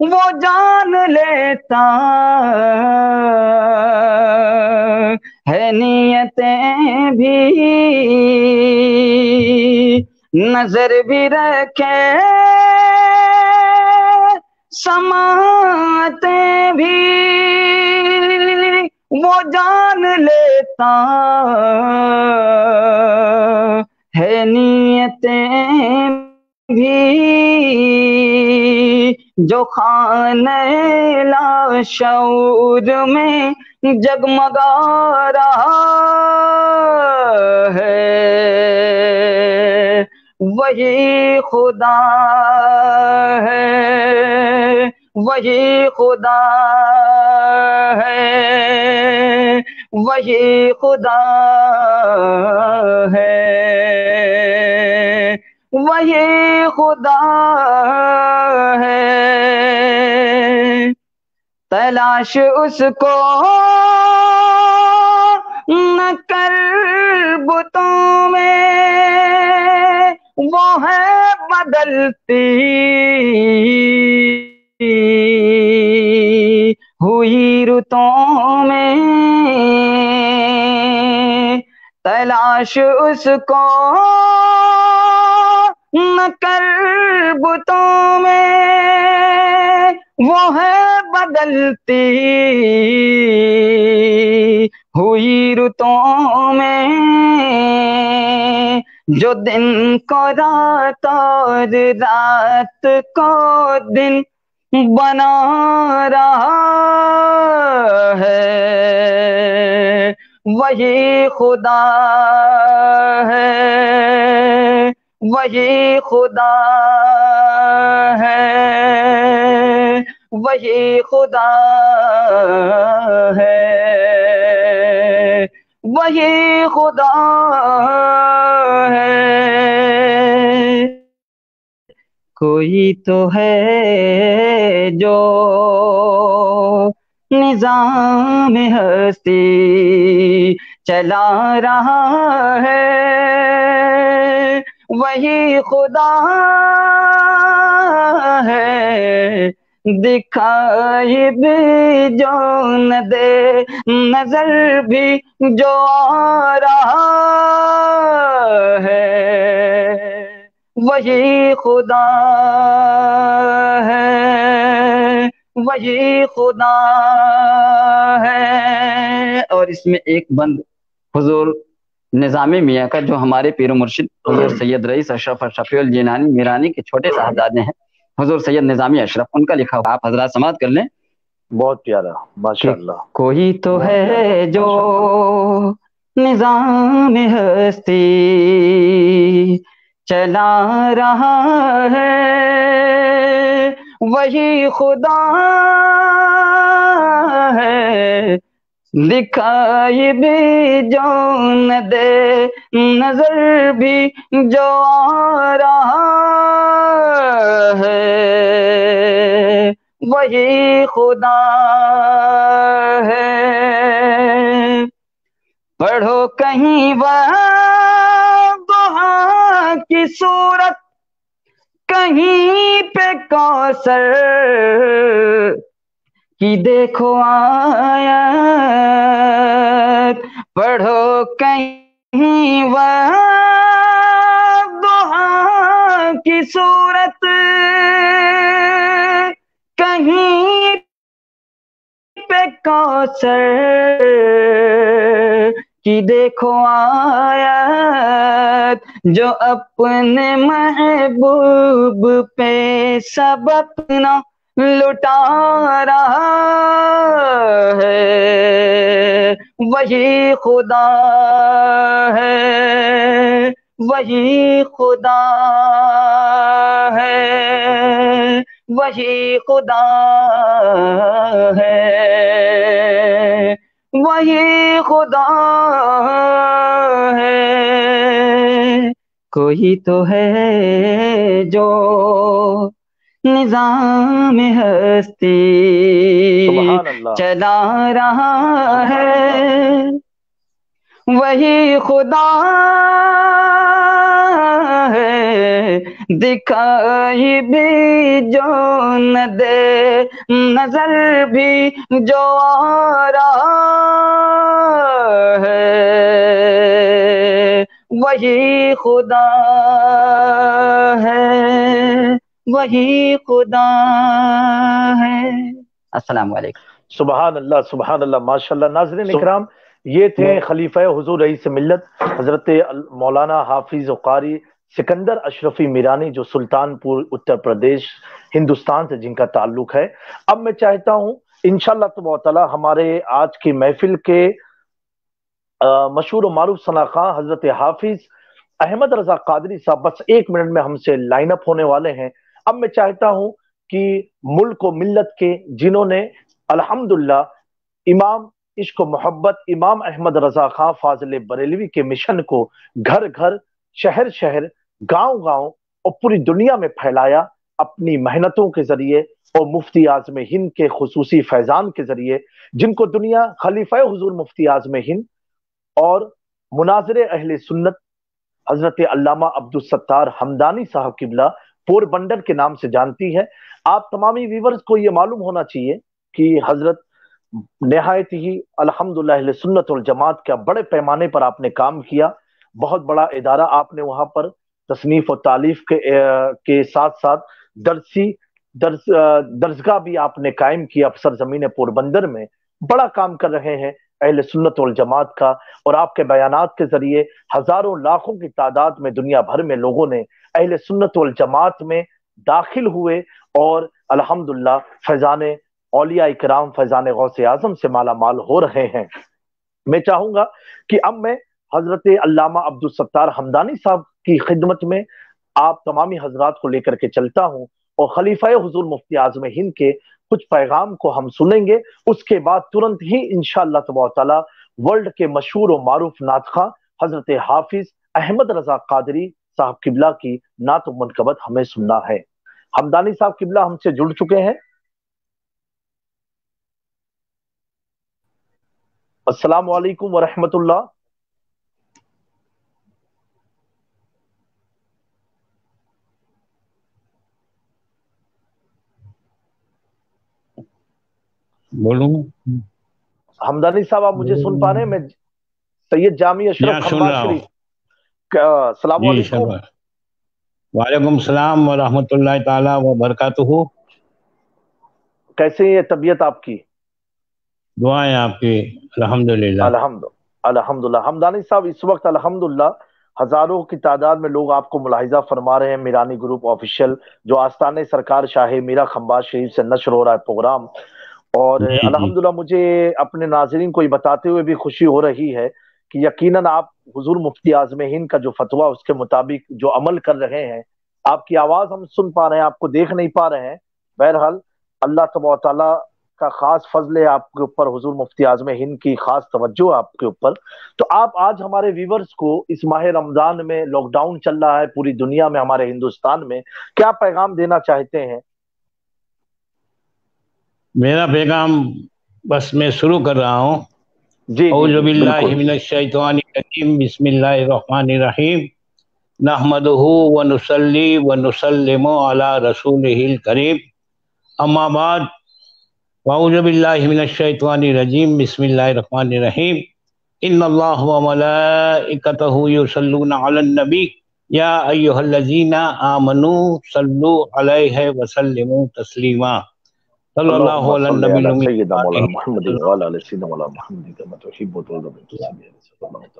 وہ جان لیتا ہے نیتیں بھی، نظر بھی رکھے سماعتیں بھی، وہ جان لیتا ہے نیتیں بھی، جو خانہ لاشعور میں جگمگا رہا ہے، وہی خدا ہے، وہی خدا ہے، وہی خدا ہے، وہی خدا ہے۔ تلاش اس کو نہ کر بتوں میں، وہ ہے بدلتی ہوئی رتوں میں، تلاش اس کو نہ کر بتوں میں، وہ ہے بدلتی ہوئی رتوں میں، جو دن کو رات اور رات کو دن بنا رہا ہے، وہی خدا ہے، وہی خدا ہے، وہی خدا ہے، وہی خدا ہے۔ کوئی تو ہے جو نظام ہستی چلا رہا ہے، وہی خدا ہے، دکھائی بھی جو نہ دے، نظر بھی جو آ رہا ہے، وہی خدا ہے، وہی خدا ہے۔ اور اس میں ایک بند حضور نظامی میاں کا، جو ہمارے پیر و مرشد حضور سید رئیس اشرف شفیع الجیلانی میرانی کے چھوٹے صاحبزادے ہیں، حضور سید نظامی اشرف، ان کا لکھا ہوا، آپ حضرات سماعت کر لیں۔ بہت پیارا، ماشاءاللہ۔ کوئی تو ہے جو نظام ہستی چلا رہا ہے، وہی خدا ہے، دکھائی بھی جو نہ دے، نظر بھی جو آ رہا ہے، وہی خدا ہے۔ پڑھو کہیں وضحا کی صورت، کہیں پہ کوثر کی دیکھو آیت، پڑھو کہیں وضحا کی صورت، کہیں پہ کوثر کی دیکھو آیت، جو اپنے محبوب پہ سب اپنا لٹا رہا ہے، وہی خدا ہے، وہی خدا ہے، وہی خدا ہے، وہی خدا ہے۔ کوئی تو ہے جو نظام ہستی سبحان اللہ، چلا رہا ہے، وہی خدا ہے، دکھائی بھی جو نہ دے، نظر بھی جو آ رہا ہے، وہی خدا ہے، وہی خدا ہے۔ السلام علیکم۔ سبحان اللہ، سبحان اللہ، ماشاءاللہ۔ ناظرین اکرام، یہ تھے خلیفہ حضور رئیس ملت حضرت مولانا حافظ و قاری سکندر اشرفی میرانی، جو سلطان پور اتر پردیش ہندوستان سے جن کا تعلق ہے۔ اب میں چاہتا ہوں انشاءاللہ تبارک تعالی ہمارے آج کی محفل کے مشہور و معروف ثناءخواں حضرت حافظ احمد رضا قادری صاحب بس 1 منٹ میں ہم سے لائن اپ ہونے والے ہیں۔ اب میں چاہتا ہوں کہ ملک و ملت کے جنہوں نے الحمدللہ امام عشق و محبت امام احمد رضا خان فاضل بریلوی کے مشن کو گھر گھر، شہر شہر، گاؤں گاؤں اور پوری دنیا میں پھیلایا اپنی محنتوں کے ذریعے اور مفتی اعظم ہند کے خصوصی فیضان کے ذریعے، جن کو دنیا خلیفہ حضور مفتی اعظم ہند اور مناظر اہل سنت حضرت علامہ عبدالستار حمدانی صاحب قبلہ پور بندر کے نام سے جانتی ہے۔ آپ تمامی ویورز کو یہ معلوم ہونا چاہیے کہ حضرت نہایت ہی الحمدللہ اہل سنت والجماعت کا بڑے پیمانے پر آپ نے کام کیا، بہت بڑا ادارہ آپ نے وہاں پر تصنیف و تالیف کے ساتھ ساتھ درسگاہ بھی آپ نے قائم کیا سرزمین پوربندر میں، بڑا کام کر رہے ہیں اہل سنت والجماعت کا، اور آپ کے بیانات کے ذریعے ہزاروں لاکھوں کی تعداد میں دنیا بھر میں لوگوں نے اہل سنت والجماعت میں داخل ہوئے اور الحمدللہ فیضان اولیاء اکرام فیضان غوث اعظم سے مالا مال ہو رہے ہیں۔ میں چاہوں گا کہ اب میں حضرت علامہ عبدالستار حمدانی صاحب کی خدمت میں آپ تمامی حضرات کو لے کر کے چلتا ہوں، اور خلیفہ حضور مفتی اعظم ہند کے کچھ پیغام کو ہم سنیں گے۔ اس کے بعد ترنت ہی انشاءاللہ تبارک تعالی ورلڈ کے مشہور و معروف نعت خواں حضرت حافظ احمد رضا قادری صاحب قبلہ کی نعت و منقبت ہمیں سننا ہے۔ حمدانی صاحب قبلہ ہم سے جڑ چکے ہیں۔ السلام علیکم ورحمۃ اللہ۔ بولوں حمدانی صاحب آپ مجھے سن پا رہے ہیں؟ میں سید جامی اشرف خمبار شریف، السلام علیکم۔ وعلیکم السلام ورحمۃ اللہ تعالی وبرکاتہ۔ کیسے ہے طبیعت آپ کی؟ دعائیں آپ کی الحمدللہ۔ الحمدللہ۔ حمدانی صاحب اس وقت الحمدللہ ہزاروں کی تعداد میں لوگ آپ کو ملاحظہ فرما رہے ہیں۔ میرانی گروپ آفیشیل جو آستانے سرکار شاہ میرا خمبار شریف سے نشر ہو رہا ہے پروگرام، اور الحمدللہ مجھے اپنے ناظرین کو یہ بتاتے ہوئے بھی خوشی ہو رہی ہے کہ یقیناً آپ حضور مفتی اعظم ہند کا جو فتویٰ اس کے مطابق جو عمل کر رہے ہیں، آپ کی آواز ہم سن پا رہے ہیں، آپ کو دیکھ نہیں پا رہے ہیں۔ بہرحال اللہ تبارک تعالیٰ کا خاص فضل ہے آپ کے اوپر، حضور مفتی اعظم ہند کی خاص توجہ آپ کے اوپر۔ تو آپ آج ہمارے ویورز کو اس ماہ رمضان میں لاک ڈاؤن چل رہا ہے پوری دنیا میں، ہمارے ہندوستان میں، کیا پیغام دینا چاہتے ہیں؟ میرا پیغام بس میں شروع کر رہا ہوں۔ جی اعوذ باللہ بالکل۔ من الشیطان الرجیم، بسم اللہ الرحمن الرحیم، نحمدہ ونصلی ونسلم علی رسولہ الکریم، اما بعد، اعوذ باللہ من الشیطان الرجیم، بسم اللہ الرحمن الرحیم، ان اللہ وملائکتہ یصلون علی النبی یا ایھا الذین آمنوا صلوا علیہ وسلموا تسلیما، صلی اللہ علی النبی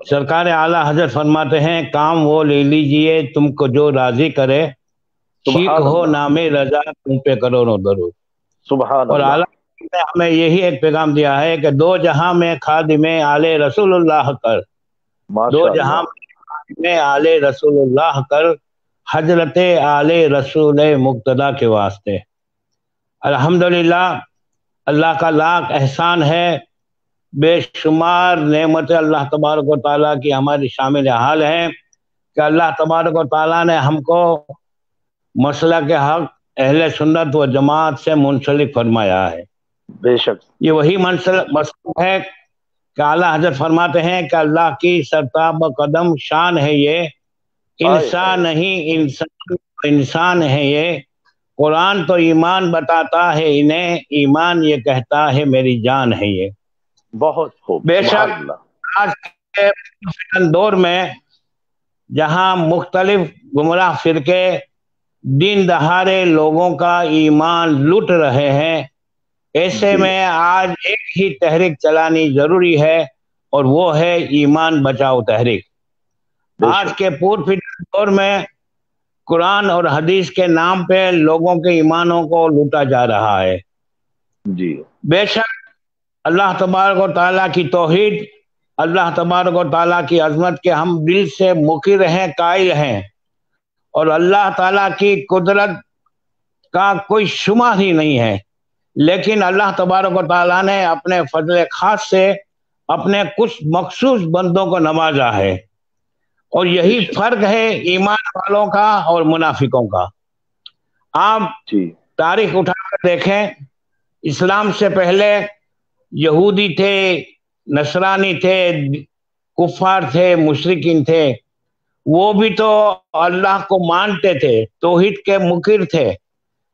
سرکار اعلیٰ حضرت فرماتے ہیں، کام وہ لے لیجئے تم کو جو راضی کرے، شیک ہو نام رضا تم پہ کرو درود۔ سبحان اور اعلیٰ نے ہمیں یہی ایک پیغام دیا ہے کہ دو جہاں میں خادم آل رسول اللہ کر، دو جہاں میں آل رسول اللہ کر، حضرت آل رسول مقتدیٰ کے واسطے۔ الحمدللہ اللہ کا لاکھ احسان ہے، بے شمار نعمت اللہ تبارک و تعالیٰ کی ہماری شامل حال ہے کہ اللہ تبارک و تعالیٰ نے ہم کو مسلک حق اہل سنت و جماعت سے منسلک فرمایا ہے۔ بے شک یہ وہی مسلک ہے کہ اعلیٰ حضرت فرماتے ہیں کہ اللہ کی سرتاب قدم شان ہے یہ انسان نہیں انسان ہے یہ، قرآن تو ایمان بتاتا ہے انہیں، ایمان یہ کہتا ہے میری جان ہے یہ۔ بہت خوب، بے سبحان شک اللہ۔ آج کے دور میں جہاں مختلف گمراہ فرقے دین دہارے لوگوں کا ایمان لوٹ رہے ہیں، ایسے میں آج ایک ہی تحریک چلانی ضروری ہے، اور وہ ہے ایمان بچاؤ تحریک۔ آج کے دور میں قرآن اور حدیث کے نام پہ لوگوں کے ایمانوں کو لوٹا جا رہا ہے۔ جی بے شک اللہ تبارک و تعالیٰ کی توحید، اللہ تبارک و تعالیٰ کی عظمت کے ہم دل سے مقر ہیں، قائل ہیں، اور اللہ تعالیٰ کی قدرت کا کوئی شمار ہی نہیں ہے، لیکن اللہ تبارک و تعالیٰ نے اپنے فضل خاص سے اپنے کچھ مخصوص بندوں کو نوازا ہے، اور یہی فرق ہے ایمان والوں کا اور منافقوں کا۔ آپ تاریخ اٹھا کر دیکھیں، اسلام سے پہلے یہودی تھے، نصرانی تھے، کفار تھے، مشرکین تھے، وہ بھی تو اللہ کو مانتے تھے، توحید کے مقر تھے،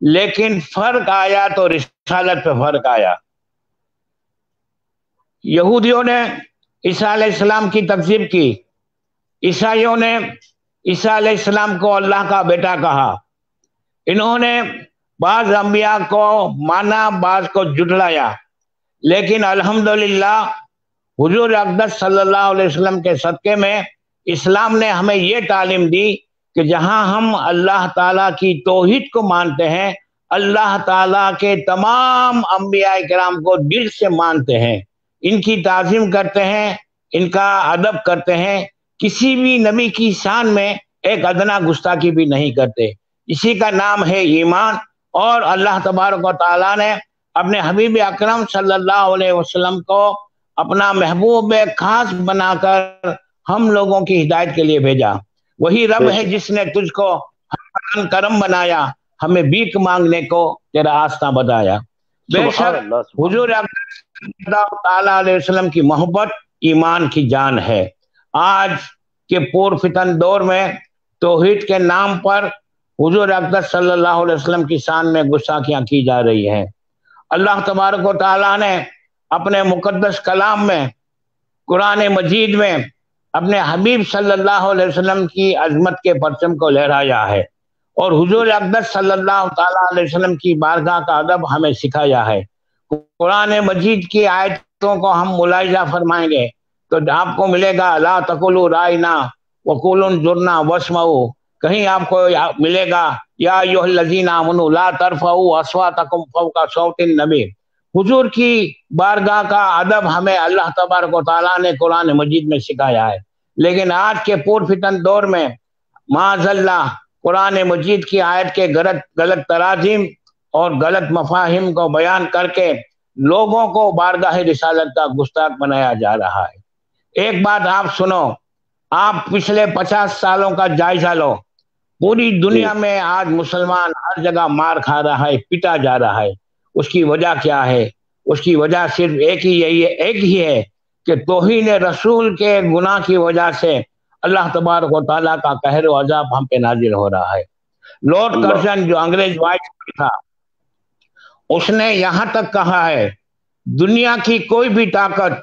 لیکن فرق آیا تو رسالت پہ فرق آیا۔ یہودیوں نے عیسیٰ علیہ السلام کی تکذیب کی، عیسائیوں نے عیسیٰ علیہ السلام کو اللہ کا بیٹا کہا، انہوں نے بعض انبیاء کو مانا، بعض کو جھٹلایا، لیکن الحمدللہ حضور اقدس صلی اللہ علیہ وسلم کے صدقے میں اسلام نے ہمیں یہ تعلیم دی کہ جہاں ہم اللہ تعالیٰ کی توحید کو مانتے ہیں، اللہ تعالیٰ کے تمام انبیاء کرام کو دل سے مانتے ہیں، ان کی تعظیم کرتے ہیں، ان کا ادب کرتے ہیں، کسی بھی نبی کی شان میں ایک ادنا گستاخی بھی نہیں کرتے۔ اسی کا نام ہے ایمان۔ اور اللہ تبارک و تعالیٰ نے اپنے حبیب اکرم صلی اللہ علیہ وسلم کو اپنا محبوب خاص بنا کر ہم لوگوں کی ہدایت کے لیے بھیجا۔ وہی رب ہے جس نے تجھ کو کرم بنایا، ہمیں بھیک مانگنے کو تیرا راستہ بتایا۔ بے شک حضور اکرم صلی اللہ تعالیٰ علیہ وسلم کی محبت ایمان کی جان ہے۔ آج کے پور فتن دور میں توحید کے نام پر حضور اقدس صلی اللہ علیہ وسلم کی شان میں گستاخیاں کی جا رہی ہیں۔ اللہ تبارک و تعالیٰ نے اپنے مقدس کلام میں، قرآن مجید میں اپنے حبیب صلی اللہ علیہ وسلم کی عظمت کے پرچم کو لہرایا ہے، اور حضور اقدس صلی اللہ تعالیٰ علیہ وسلم کی بارگاہ کا ادب ہمیں سکھایا ہے۔ قرآن مجید کی آیتوں کو ہم ملاحظہ فرمائیں گے تو آپ کو ملے گا لا تقولوا رائنا وقولوا انظرنا واسمعوا، کہیں آپ کو ملے گا یا ایھا الذین آمنوا لا ترفعوا اصواتکم فوق صوت النبی۔ حضور کی بارگاہ کا ادب ہمیں اللہ تبارک و تعالیٰ نے قرآن مجید میں سکھایا ہے، لیکن آج کے پور فتن دور میں معاذ اللہ قرآن مجید کی آیت کے غلط تراجم اور غلط مفاہیم کو بیان کر کے لوگوں کو بارگاہ رسالت کا گستاخ بنایا جا رہا ہے۔ ایک بات آپ سنو، آپ پچھلے 50 سالوں کا جائزہ لو، پوری دنیا میں آج مسلمان ہر جگہ مار کھا رہا ہے، پیٹا جا رہا ہے۔ اس کی وجہ کیا ہے؟ اس کی وجہ صرف ایک ہی ہے کہ توہین رسول کے گناہ کی وجہ سے اللہ تبارک و تعالیٰ کا قہر و عذاب ہم پہ نازل ہو رہا ہے۔ لارڈ کرزن جو انگریز وائس تھا، اس نے یہاں تک کہا ہے دنیا کی کوئی بھی طاقت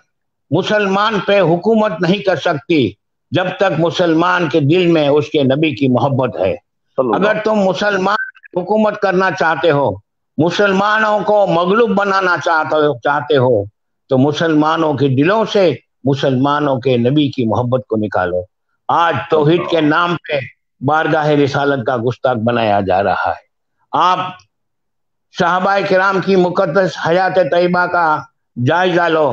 مسلمان پہ حکومت نہیں کر سکتی جب تک مسلمان کے دل میں اس کے نبی کی محبت ہے۔ اگر تم مسلمان حکومت کرنا چاہتے ہو، مسلمانوں کو مغلوب بنانا چاہتے ہو، تو مسلمانوں کے دلوں سے مسلمانوں کے نبی کی محبت کو نکالو۔ آج توحید کے نام پہ بارگاہ رسالت کا گستاخ بنایا جا رہا ہے۔ آپ صحابہ کرام کی مقدس حیات طیبہ کا جائزہ لو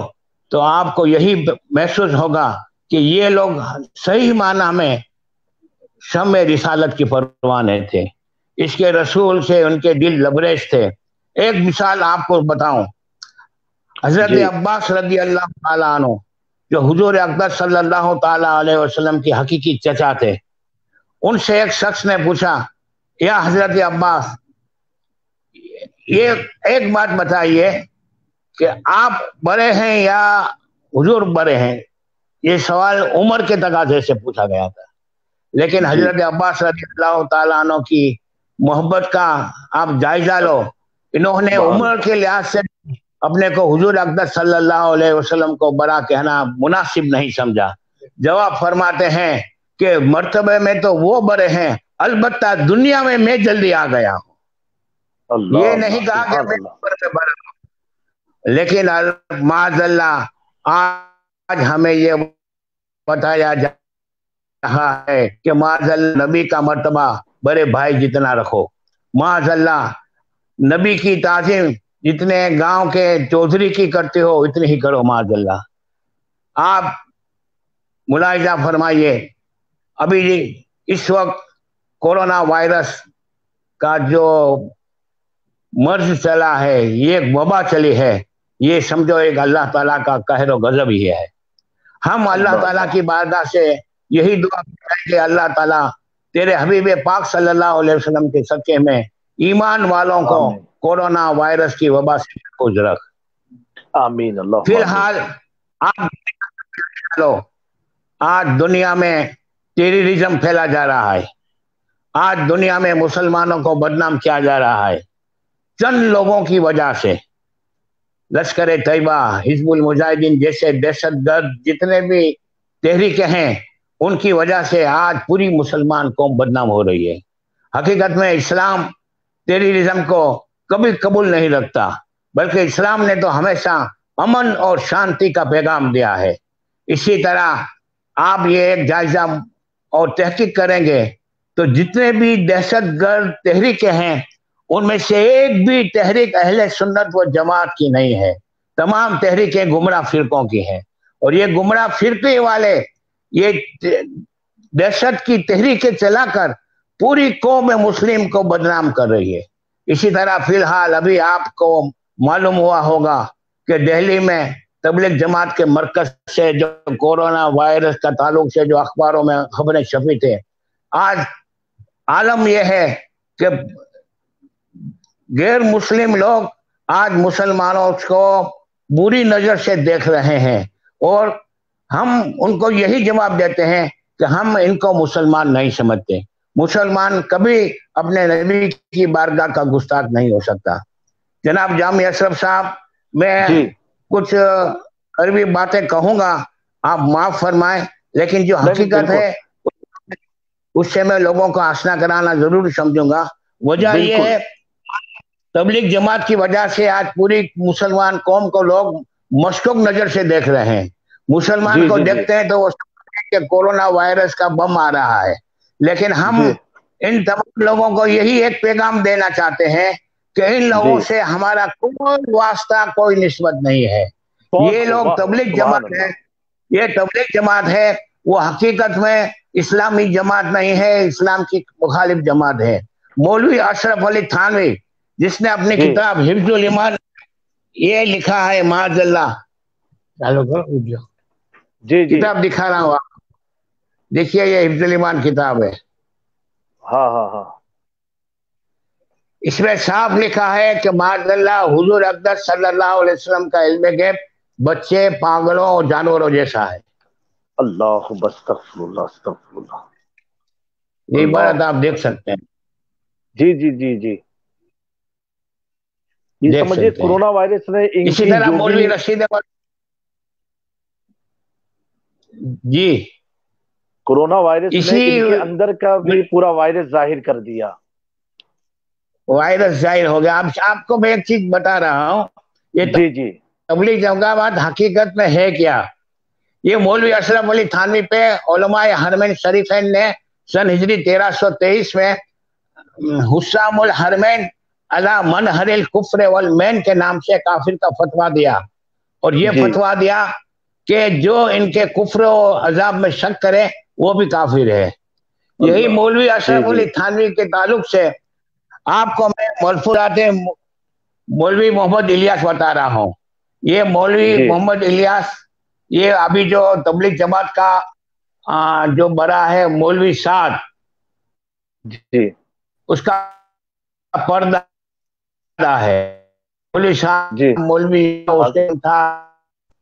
تو آپ کو یہی محسوس ہوگا کہ یہ لوگ صحیح معنی میں شمع رسالت کی پروانے تھے، اس کے رسول سے ان کے دل لبریز تھے۔ ایک مثال آپ کو بتاؤں، حضرت عباس رضی اللہ تعالیٰ عنہ جو حضور اقدس صلی اللہ تعالیٰ علیہ وسلم کی حقیقی چچا تھے، ان سے ایک شخص نے پوچھا، یا حضرت عباس یہ ایک بات بتائیے کہ آپ بڑے ہیں یا حضور بڑے ہیں؟ یہ سوال عمر کے تقاضے سے پوچھا گیا تھا، لیکن حضرت عباس رضی اللہ تعالیٰ عنہ کی محبت کا آپ جائزہ لو، انہوں نے عمر کے لحاظ سے اپنے کو حضور اقدس صلی اللہ علیہ وسلم کو بڑا کہنا مناسب نہیں سمجھا. جواب فرماتے ہیں کہ مرتبے میں تو وہ بڑے ہیں، البتہ دنیا میں میں جلدی آ گیا ہوں. یہ نہیں کہا کہ میں عمر میں بڑا ہوں، لیکن معاذ اللہ آج ہمیں یہ بتایا جا رہا ہے کہ معاذ اللہ نبی کا مرتبہ بڑے بھائی جتنا رکھو، معاذ اللہ نبی کی تعظیم جتنے گاؤں کے چودھری کی کرتے ہو اتنی ہی کرو. معاذ اللہ آپ ملاحظہ فرمائیے، ابھی اس وقت کورونا وائرس کا جو مرض چلا ہے، یہ ایک وبا چلی ہے، یہ سمجھو ایک اللہ تعالیٰ کا قہر و غضب ہی ہے. ہم اللہ تعالیٰ کی بارگاہ سے یہی دعا کریں کہ اللہ تعالیٰ تیرے حبیب پاک صلی اللہ علیہ وسلم کے صدقے میں ایمان والوں کو کورونا وائرس کی وبا سے محفوظ رکھ. آمین. اللہ. فی الحال آج دنیا میں ٹیررزم پھیلا جا رہا ہے، آج دنیا میں مسلمانوں کو بدنام کیا جا رہا ہے چند لوگوں کی وجہ سے. لشکر طیبہ، حزب المجاہدین جیسے دہشت گرد جتنے بھی تحریکیں ہیں، ان کی وجہ سے آج پوری مسلمان قوم بدنام ہو رہی ہے. حقیقت میں اسلام ٹیررزم کو کبھی قبول نہیں رکھتا، بلکہ اسلام نے تو ہمیشہ امن اور شانتی کا پیغام دیا ہے. اسی طرح آپ یہ ایک جائزہ اور تحقیق کریں گے تو جتنے بھی دہشت گرد تحریکیں ہیں ان میں سے ایک بھی تحریک اہل سنت و جماعت کی نہیں ہے. تمام تحریکیں گمراہ فرقوں کی ہیں، اور یہ گمراہ فرقے والے یہ دہشت کی تحریکیں چلا کر پوری قوم مسلم کو بدنام کر رہی ہے. اسی طرح فی الحال ابھی آپ کو معلوم ہوا ہوگا کہ دہلی میں تبلیغ جماعت کے مرکز سے جو کورونا وائرس کا تعلق سے جو اخباروں میں خبریں چھپی تھے، آج عالم یہ ہے کہ غیر مسلم لوگ آج مسلمانوں کو بری نظر سے دیکھ رہے ہیں، اور ہم ان کو یہی جواب دیتے ہیں کہ ہم ان کو مسلمان نہیں سمجھتے. مسلمان کبھی اپنے نبی کی بارگاہ کا گستاخ نہیں ہو سکتا. جناب جامی اشرف صاحب، میں کچھ عربی باتیں کہوں گا، آپ معاف فرمائیں، لیکن جو حقیقت ہے اس سے میں لوگوں کو آشنا کرانا ضرور سمجھوں گا. وجہ یہ ہے تبلیغ جماعت کی وجہ سے آج پوری مسلمان قوم کو لوگ مشکوک نظر سے دیکھ رہے ہیں. مسلمان کو دیکھتے ہیں تو وہ کہ کورونا وائرس کا بم آ رہا ہے، لیکن ہم ان تمام لوگوں کو یہی ایک پیغام دینا چاہتے ہیں کہ ان لوگوں سے ہمارا کوئی واسطہ، کوئی نسبت نہیں ہے. یہ لوگ تبلیغ جماعت ہے، یہ تبلیغ جماعت ہے، وہ حقیقت میں اسلامی جماعت نہیں ہے، اسلام کی مخالف جماعت ہے. مولوی اشرف علی تھانوی جس نے اپنی کتاب حفظ الایمان یہ لکھا ہے، معاذ اللہ کتاب دکھا رہا ہوں، دیکھیے یہ حفظ الایمان کتاب ہے. ہاں اس میں صاف لکھا ہے کہ معاذ اللہ حضور اقدس صلی اللہ علیہ وسلم کا علم غیب بچے، پاگلوں اور جانوروں جیسا ہے. اللہ استغفر اللہ استغفر اللہ. یہ بات آپ دیکھ سکتے ہیں. جی یہ سمجھے کورونا وائرس نے اسی طرح مولوی رشید جی کورونا وائرس نے ان کے اندر کا بھی پورا وائرس ظاہر کر دیا. وائرس ظاہر ہو گیا. آپ کو میں ایک چیز بتا رہا ہوں، یہ جی تبلیغ جماعت حقیقت میں ہے کیا. یہ مولوی اشرف علی تھانوی پہ علماء حرمین شریفین نے سن ہجری 1323 میں حسام الحرمین علی منہر الکفر والمین کے نام سے کافر کا فتویٰ دیا، اور یہ فتویٰ دیا کہ جو ان کے کفر و عذاب میں شک کرے وہ بھی کافر ہے. یہی مولوی اشرف علی تھانوی کے تعلق سے آپ کو میں ملفوظات مولوی محمد الیاس بتا رہا ہوں. یہ مولوی محمد الیاس، یہ ابھی جو تبلیغ جماعت کا جو بڑا ہے مولوی سعد، اس کا پردہ ہے. مولوی سعد مولوی تھا،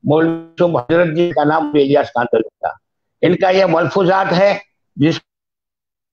مولوی حضرت جی کا نام الیاس کانتل تھا. ان کا یہ ملفوظات ہے جس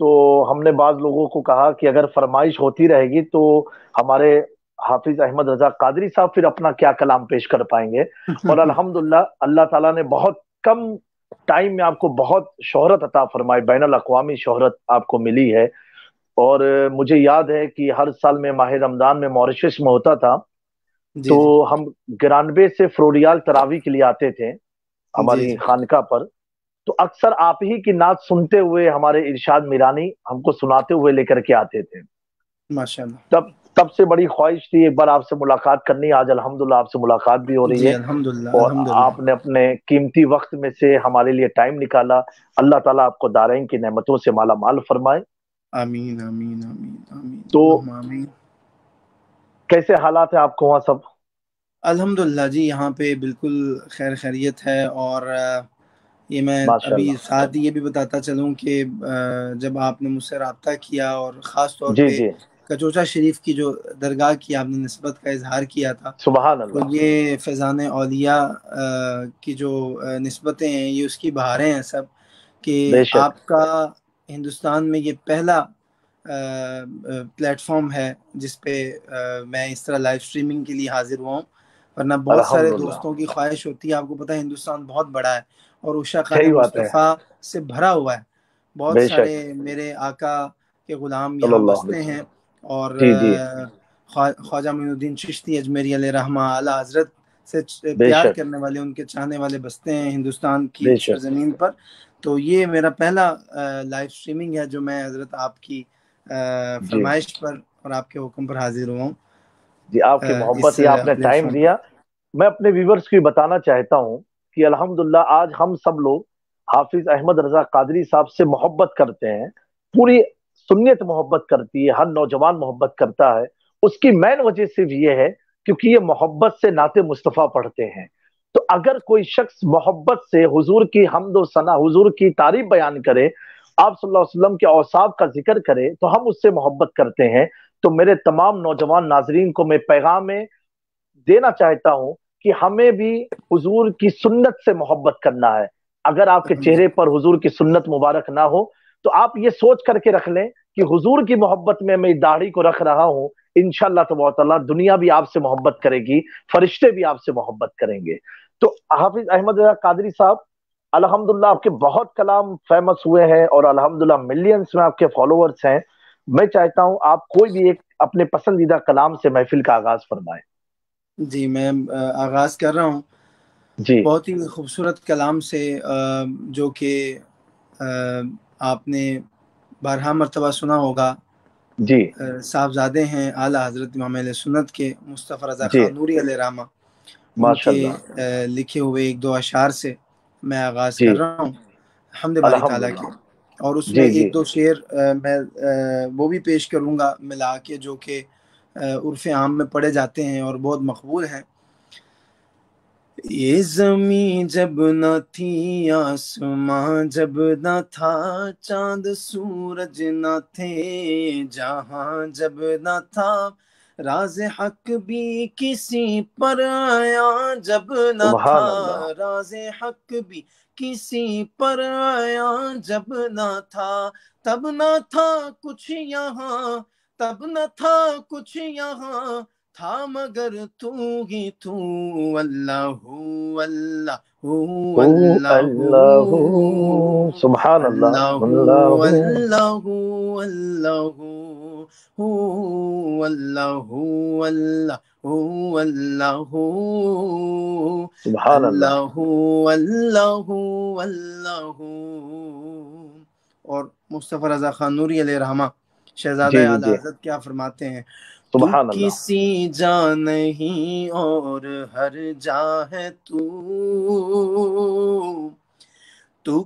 تو ہم نے بعض لوگوں کو کہا کہ اگر فرمائش ہوتی رہے گی تو ہمارے حافظ احمد رضا قادری صاحب پھر اپنا کیا کلام پیش کر پائیں گے. اور الحمدللہ اللہ تعالیٰ نے بہت کم ٹائم میں آپ کو بہت شہرت عطا فرمائی، بین الاقوامی شہرت آپ کو ملی ہے. اور مجھے یاد ہے کہ ہر سال میں ماہ رمضان میں ماریشس میں ہوتا تھا، جی تو جی ہم گرانبے سے فروریال تراوی کے لیے آتے تھے جی ہماری جی خانقاہ پر. تو اکثر آپ ہی کی نعت سنتے ہوئے ہمارے ارشاد میرانی ہم کو سناتے ہوئے لے کر کے آتے تھے. ماشاء اللہ. تب سے بڑی خواہش تھی ایک بار آپ سے ملاقات کرنی. آج الحمدللہ آپ سے ملاقات بھی ہو رہی جی ہے، الحمدللہ اور الحمدللہ. آپ نے اپنے قیمتی وقت میں سے ہمارے لیے ٹائم نکالا. اللہ تعالیٰ آپ کو دارین کی نعمتوں سے مالا مال فرمائے. آمین آمین آمین آمین تو اللہم آمین. کیسے حالات ہیں آپ کو وہاں سب؟ الحمدللہ جی یہاں پہ بالکل خیر خیریت ہے. اور یہ میں ماشاء ابھی اللہ. ساتھ یہ بھی بتاتا چلوں کہ جب آپ نے مجھ سے رابطہ کیا اور خاص طور جی پہ جی کچوچا شریف کی جو درگاہ کی آپ نے نسبت کا اظہار کیا تھا، سبحان تو اللہ. یہ فیضان اولیاء کی جو نسبتیں ہیں، یہ اس کی بہاریں ہیں سب، کہ بے شک. آپ کا ہندوستان میں یہ پہلا پلیٹ فارم ہے جس پہ میں اس طرح لائیو سٹریمنگ کے لیے حاضر ہوا ہوں. ورنہ بہت سارے الحمدللہ. دوستوں کی خواہش ہوتی ہے. آپ کو پتہ ہے ہندوستان بہت بڑا ہے اور عشاقان صحیح بات ہے. مصطفیٰ سے بھرا ہوا ہے. بہت بے سارے شک. میرے آقا کے غلام صلی یہاں اللہ علیہ بستے ہیں، وسلم. اور جی جی. خواجہ معین الدین چشتی اجمیری علیہ رحمہ اعلیٰ حضرت سے بے پیار شک. کرنے والے، ان کے چاہنے والے بستے ہیں ہندوستان کی بے شک. سرزمین پر. تو یہ میرا پہلا لائیو سٹریمنگ ہے جو میں حضرت آپ کی جی فرمائش پر اور آپ کے حکم پر حاضر ہوا ہوں جی. آپ کی اس محبت یا آپ نے پلیٹ ٹائم فارم پر. دیا. میں اپنے ویورز کو یہ بتانا چاہتا ہوں کہ الحمدللہ آج ہم سب لوگ حافظ احمد رضا قادری صاحب سے محبت کرتے ہیں. پوری سنت محبت کرتی ہے، ہر نوجوان محبت کرتا ہے. اس کی مین وجہ صرف یہ ہے کیونکہ یہ محبت سے نعت مصطفیٰ پڑھتے ہیں. تو اگر کوئی شخص محبت سے حضور کی حمد و ثنا، حضور کی تعریف بیان کرے، آپ صلی اللہ علیہ وسلم کے اوصاف کا ذکر کرے، تو ہم اس سے محبت کرتے ہیں. تو میرے تمام نوجوان ناظرین کو میں پیغام دینا چاہتا ہوں کہ ہمیں بھی حضور کی سنت سے محبت کرنا ہے. اگر آپ کے چہرے پر حضور کی سنت مبارک نہ ہو تو آپ یہ سوچ کر کے رکھ لیں کہ حضور کی محبت میں داڑھی کو رکھ رہا ہوں. انشاءاللہ تبارک تعالیٰ دنیا بھی آپ سے محبت کرے گی، فرشتے بھی آپ سے محبت کریں گے. تو حافظ احمد رضا قادری صاحب الحمدللہ آپ کے بہت کلام فیمس ہوئے ہیں، اور الحمدللہ ملینز میں آپ کے فالوورز ہیں. میں چاہتا ہوں آپ کوئی بھی ایک اپنے پسندیدہ کلام سے محفل کا آغاز فرمائیں. جی میں آغاز کر رہا ہوں جی بہت ہی خوبصورت کلام سے، جو کہ آپ نے بارہا مرتبہ سنا ہوگا. جی صاحبزادے ہیں اعلیٰ حضرت امام علیہ سنت کے مصطفیٰ رضا جی. خان نوری علیہ رحمہ، ان ماشاء کے اللہ. لکھے ہوئے ایک دو اشعار سے میں آغاز جی کر رہا ہوں حمد باری تعالیٰ الحمدللہ. کے. اور اس میں جی جی ایک دو شعر میں وہ بھی پیش کروں گا ملا کے، جو کہ عرف عام میں پڑھے جاتے ہیں اور بہت مقبول ہیں. یہ زمین جب نہ تھی، آسماں جب نہ تھا، چاند سورج نہ تھے، جہاں جب نہ تھا، راز حق بھی کسی پر آیا جب نہ تھا، سبحان اللہ. راز حق بھی کسی پر آیا جب نہ تھا. تب نہ تھا کچھ یہاں، تب نہ تھا کچھ یہاں، تھا مگر تو ہی تو، اللہ اللہ اللہ اللہ. سبحان اللہ. اللہ اللہ. اللہ اللہ اللہ اللہ سبحان اللہ. اللہ اللہ اللہ. اور مصطفیٰ رضا خان نوری علیہ رحمہ شہزادہ جی جی اعلیٰ جی. حضرت کیا فرماتے ہیں؟ تو سبحان اللہ. کسی جا نہیں اور ہر جا ہے تو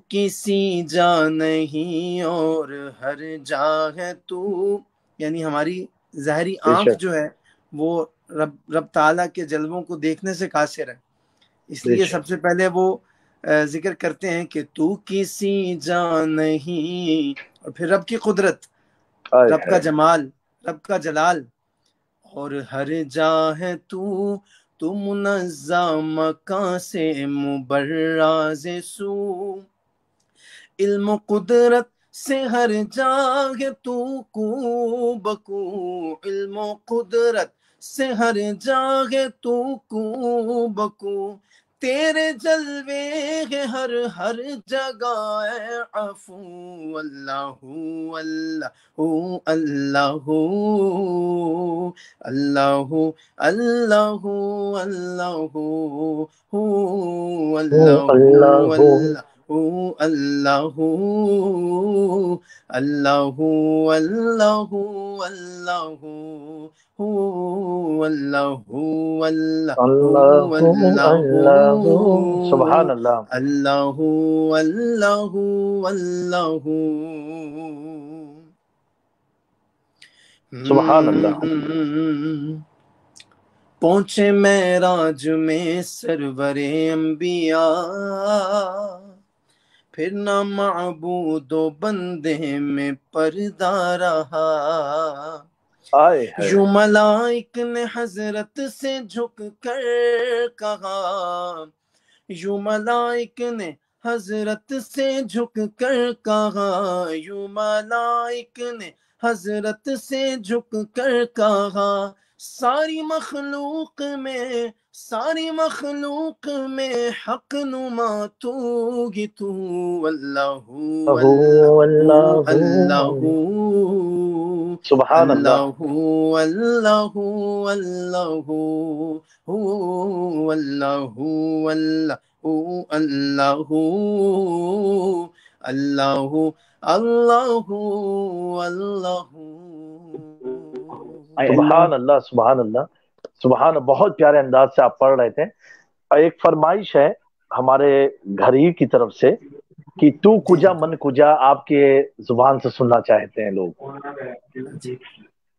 کسی جا نہیں اور ہر جا ہے تو. یعنی ہماری ظاہری بے آنکھ شک. جو ہے وہ رب تعالیٰ کے جلووں کو دیکھنے سے قاصر ہے. اس بے لیے شک. سب سے پہلے وہ ذکر کرتے ہیں کہ تو کسی جا نہیں، اور پھر رب کی قدرت، آئے رب کا ہے. جمال، رب کا جلال. اور ہر جا ہے تو منزہ مکان سے مبرز سو، علم و قدرت سے ہر جاگ تو کو بکو علم و قدرت سے ہر جاگ تو کو بکو تیرے جلوے ہے ہر جگہ اے عفو اللہ اللہ اللہ اللہ اللہ اللہ اللہ اللہ اللہ اللہ اللہ سبحان اللہ اللہ اللہ اللہ سبحان اللہ پہنچے معراج میں سرور انبیاء پھر نہ معبود و بندے میں پردہ رہا یوں ملائک نے حضرت سے جھک کر کہا یوں ملائک نے حضرت سے جھک کر کہا یوں ملائک نے حضرت سے جھک کر کہا ساری مخلوق میں حق نما تو ہی تو اللہ اللہ سبحان اللہ اللہ اللہ اللہ اللہ اللہ اللہ اللہ سبحان اللہ سبحان اللہ سبحان. بہت پیارے انداز سے آپ پڑھ رہے تھے. ایک فرمائش ہے ہمارے گھر ہی کی طرف سے کہ تو کجا من کجا آپ کے زبان سے سننا چاہتے ہیں لوگ.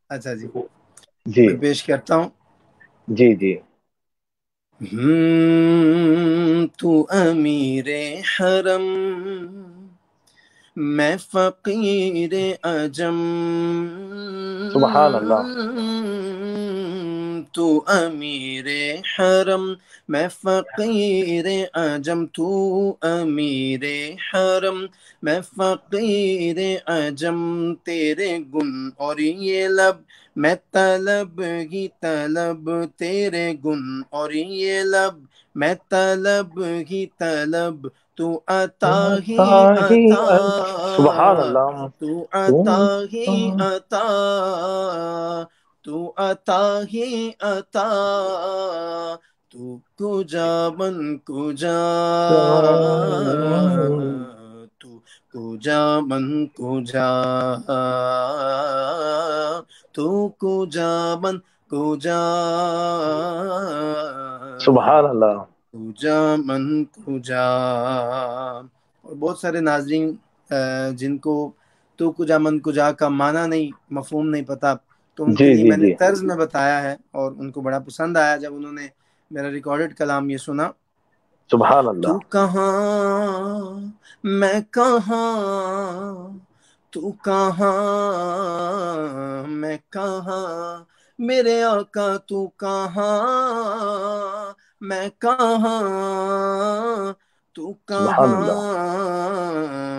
اچھا جی جی میں پیش کرتا ہوں. جی جی. تو امیر حرم میں فقیر عجم سبحان اللہ. تو امیر حرم میں فقیر عجم تو امیر حرم میں فقیر عجم تیرے گن اور یہ لب میں طلب ہی طلب تیرے گن اور یہ لب میں طلب ہی طلب تو عطا ہی عطا سبحان اللہ. تو عطا ہی عطا تو عطا ہی عطا تو کجا من کجا تو کجا من کجا تو کجا من کجا سبحان اللہ. کجا من کجا. اور بہت سارے ناظرین جن کو تو کجا من کجا کا معنی نہیں مفہوم نہیں پتا تو ان کے لیے میں نے طرز میں بتایا ہے اور ان کو بڑا پسند آیا جب انہوں نے میرا ریکارڈڈ کلام یہ سنا. سبحان اللہ. تو کہاں میں کہاں تو کہاں میں کہاں میرے آقا تو کہاں میں کہاں تو کہاں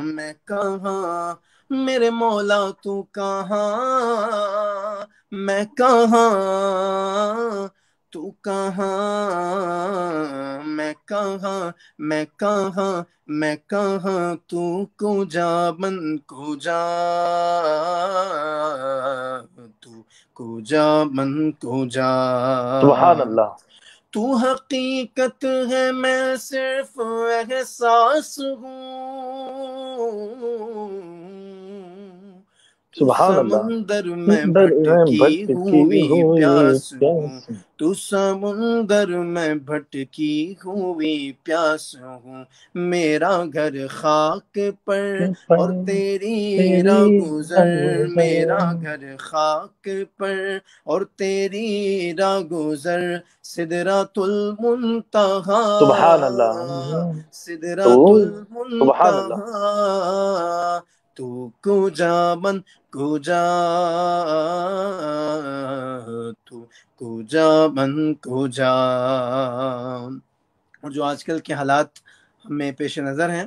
میں کہاں میرے مولا تو کہاں میں کہاں تو کہاں میں کہاں میں کہاں میں کہاں تو کجا من کجا تو کجا من کجا. سبحان اللہ. تو حقیقت ہے میں صرف احساس ہوں تو سمندر میں بھٹکی ہوئی پیاس ہوں تو سمندر میں بھٹکی ہوئی پیاس ہوں میرا گھر خاک پر اور تیری راہ گزر میرا گھر خاک پر اور تیری راہ گزر سدرۃ المنتہا سبحان اللہ. سدرۃ سبحان اللہ. المنتہا تو کجا من کجا تو کجا من کجا. اور جو آج کل کے حالات ہمیں پیش نظر ہیں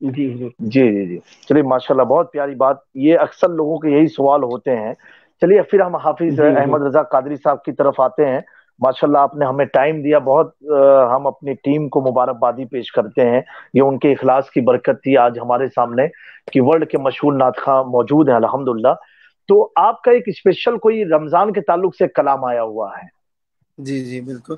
جی حضور. جی جی جی. چلیے ماشاءاللہ بہت پیاری بات. یہ اکثر لوگوں کے یہی سوال ہوتے ہیں. چلیے پھر ہم حافظ جی احمد رضا قادری صاحب کی طرف آتے ہیں. ماشاءاللہ آپ نے ہمیں ٹائم دیا بہت. ہم اپنی ٹیم کو مبارکبادی پیش کرتے ہیں. یہ ان کے اخلاص کی برکت تھی آج ہمارے سامنے کہ ورلڈ کے مشہور نعت خواں موجود ہیں الحمدللہ. تو آپ کا ایک اسپیشل کوئی رمضان کے تعلق سے کلام آیا ہوا ہے. جی جی بالکل.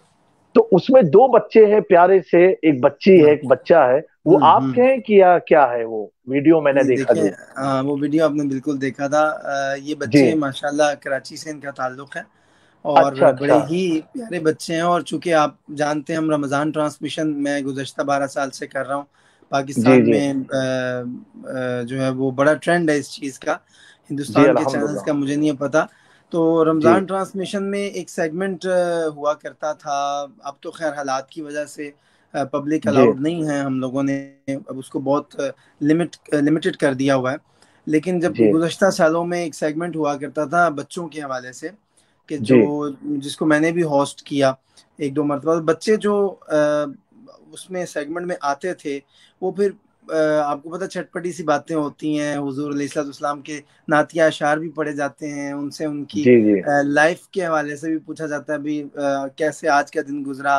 تو اس میں 2 بچے ہیں پیارے سے, ایک بچی ہے ایک بچہ ہے. وہ آپ کے ہیں کہ کیا ہے؟ وہ ویڈیو میں نے نہیں دیکھا جو. دیکھیں وہ ویڈیو آپ نے بالکل دیکھا تھا. یہ جی. بچے ماشاءاللہ کراچی سے ان کا تعلق ہے اور اچھا بڑے اچھا. ہی پیارے بچے ہیں. اور چونکہ آپ جانتے ہیں ہم رمضان ٹرانسمیشن میں گزشتہ 12 سال سے کر رہا ہوں جی پاکستان جی میں. جو ہے وہ بڑا ٹرینڈ ہے اس چیز کا. جی ہندوستان کے چینلز الحمدللہ. کا مجھے نہیں پتا. تو جی رمضان ٹرانسمیشن میں ایک سیگمنٹ ہوا کرتا تھا. اب تو خیر حالات کی وجہ سے پبلک جی الاؤڈ نہیں ہے. ہم لوگوں نے اب اس کو بہت لمیٹڈ کر دیا ہوا ہے. لیکن جب جی گزشتہ سالوں میں ایک سیگمنٹ ہوا کرتا تھا بچوں کے حوالے سے کہ جی جس کو میں نے بھی ہوسٹ کیا 1-2 مرتبہ. بچے جو اس میں سیگمنٹ میں آتے تھے وہ پھر آپ کو پتہ چٹ پٹی سی باتیں ہوتی ہیں. حضور علیہ الصلوۃ والسلام کے نعتیہ اشعار بھی پڑھے جاتے ہیں. ان سے ان کی جی جی لائف کے حوالے سے بھی پوچھا جاتا ہے بھی کیسے آج کا دن گزرا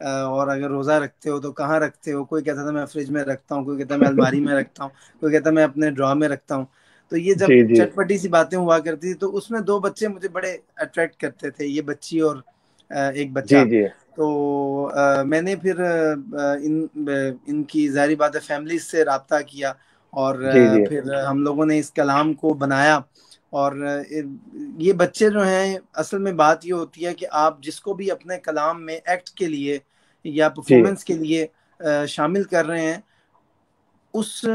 اور اگر روزہ رکھتے ہو تو کہاں رکھتے ہو. کوئی کہتا تھا میں فریج میں رکھتا ہوں, کوئی کہتا ہے میں الماری میں رکھتا ہوں, کوئی کہتا ہے میں اپنے ڈرا میں رکھتا ہوں. تو یہ جب جی جی چٹ پٹی سی باتیں ہوا کرتی تھی تو اس میں 2 بچے مجھے بڑے اٹریکٹ کرتے تھے, یہ بچی اور ایک بچہ. جی جی تو میں نے پھر ان کی ظاہری بات ہے فیملیز سے رابطہ کیا اور جی جی پھر ہم لوگوں نے اس کلام کو بنایا. اور یہ بچے جو ہیں اصل میں بات یہ ہوتی ہے کہ آپ جس کو بھی اپنے کلام میں ایکٹ کے لیے یا جی پرفارمنس کے لیے شامل کر رہے ہیں اس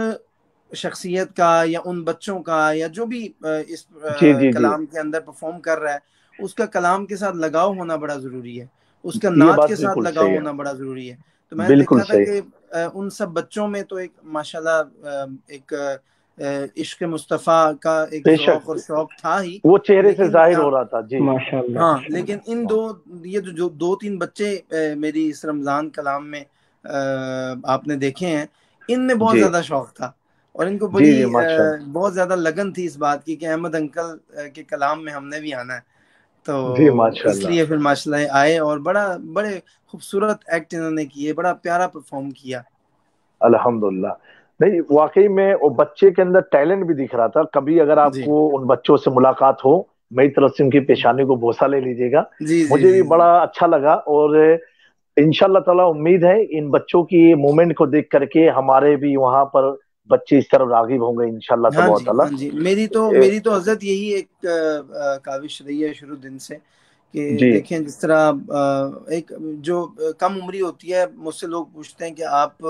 شخصیت کا یا ان بچوں کا یا جو بھی اس جی جی جی. کلام کے اندر پرفارم کر رہا ہے اس کا کلام کے ساتھ لگاؤ ہونا بڑا ضروری ہے. اس کا یہ نعت بات کے ساتھ بالکل لگاؤ صحیح ہے. ہونا بڑا ضروری ہے. تو میں نے بالکل دیکھا تھا صحیح. کہ ان سب بچوں میں تو ایک ماشاءاللہ ایک عشق مصطفیٰ کا ایک بے ذوق شک اور شوق تھا ہی. وہ چہرے سے لیکن ظاہر ہو رہا تھا. جی ماشاءاللہ ہاں ماشاءاللہ. لیکن ان یہ جو 2-3 بچے میری اس رمضان کلام میں آپ نے دیکھے ہیں ان میں بہت جی زیادہ شوق تھا اور ان کو جی بڑی جی ماشاء اللہ. بہت زیادہ لگن تھی اس بات کی کہ احمد انکل کے کلام میں ہم نے بھی آنا ہے. تو جی ماشاء اس اللہ. لیے پھر ماشاءاللہ آئے اور بڑے خوبصورت ایکٹ انہوں نے کیے, بڑا پیارا پرفارم کیا. الحمدللہ. نہیں واقعی میں وہ بچے کے اندر ٹیلنٹ بھی دکھ رہا تھا. کبھی اگر آپ جی کو ان بچوں سے ملاقات ہو میری طرف سے ان کی پیشانی کو بوسہ لے لیجیے گا. جی جی مجھے بھی جی بڑا اچھا لگا اور انشاءاللہ تعالی امید ہے ان بچوں کی مومنٹ کو دیکھ کر کے ہمارے بھی وہاں پر بچے اس طرح راغب ہوں گے انشاءاللہ ہاں تبارک جی تعالی. ہاں جی. میری تو حضرت یہی ایک کاوش رہی ہے شروع دن سے کہ جی دیکھیں جس طرح ایک جو کم عمری ہوتی ہے مجھ سے لوگ پوچھتے ہیں کہ آپ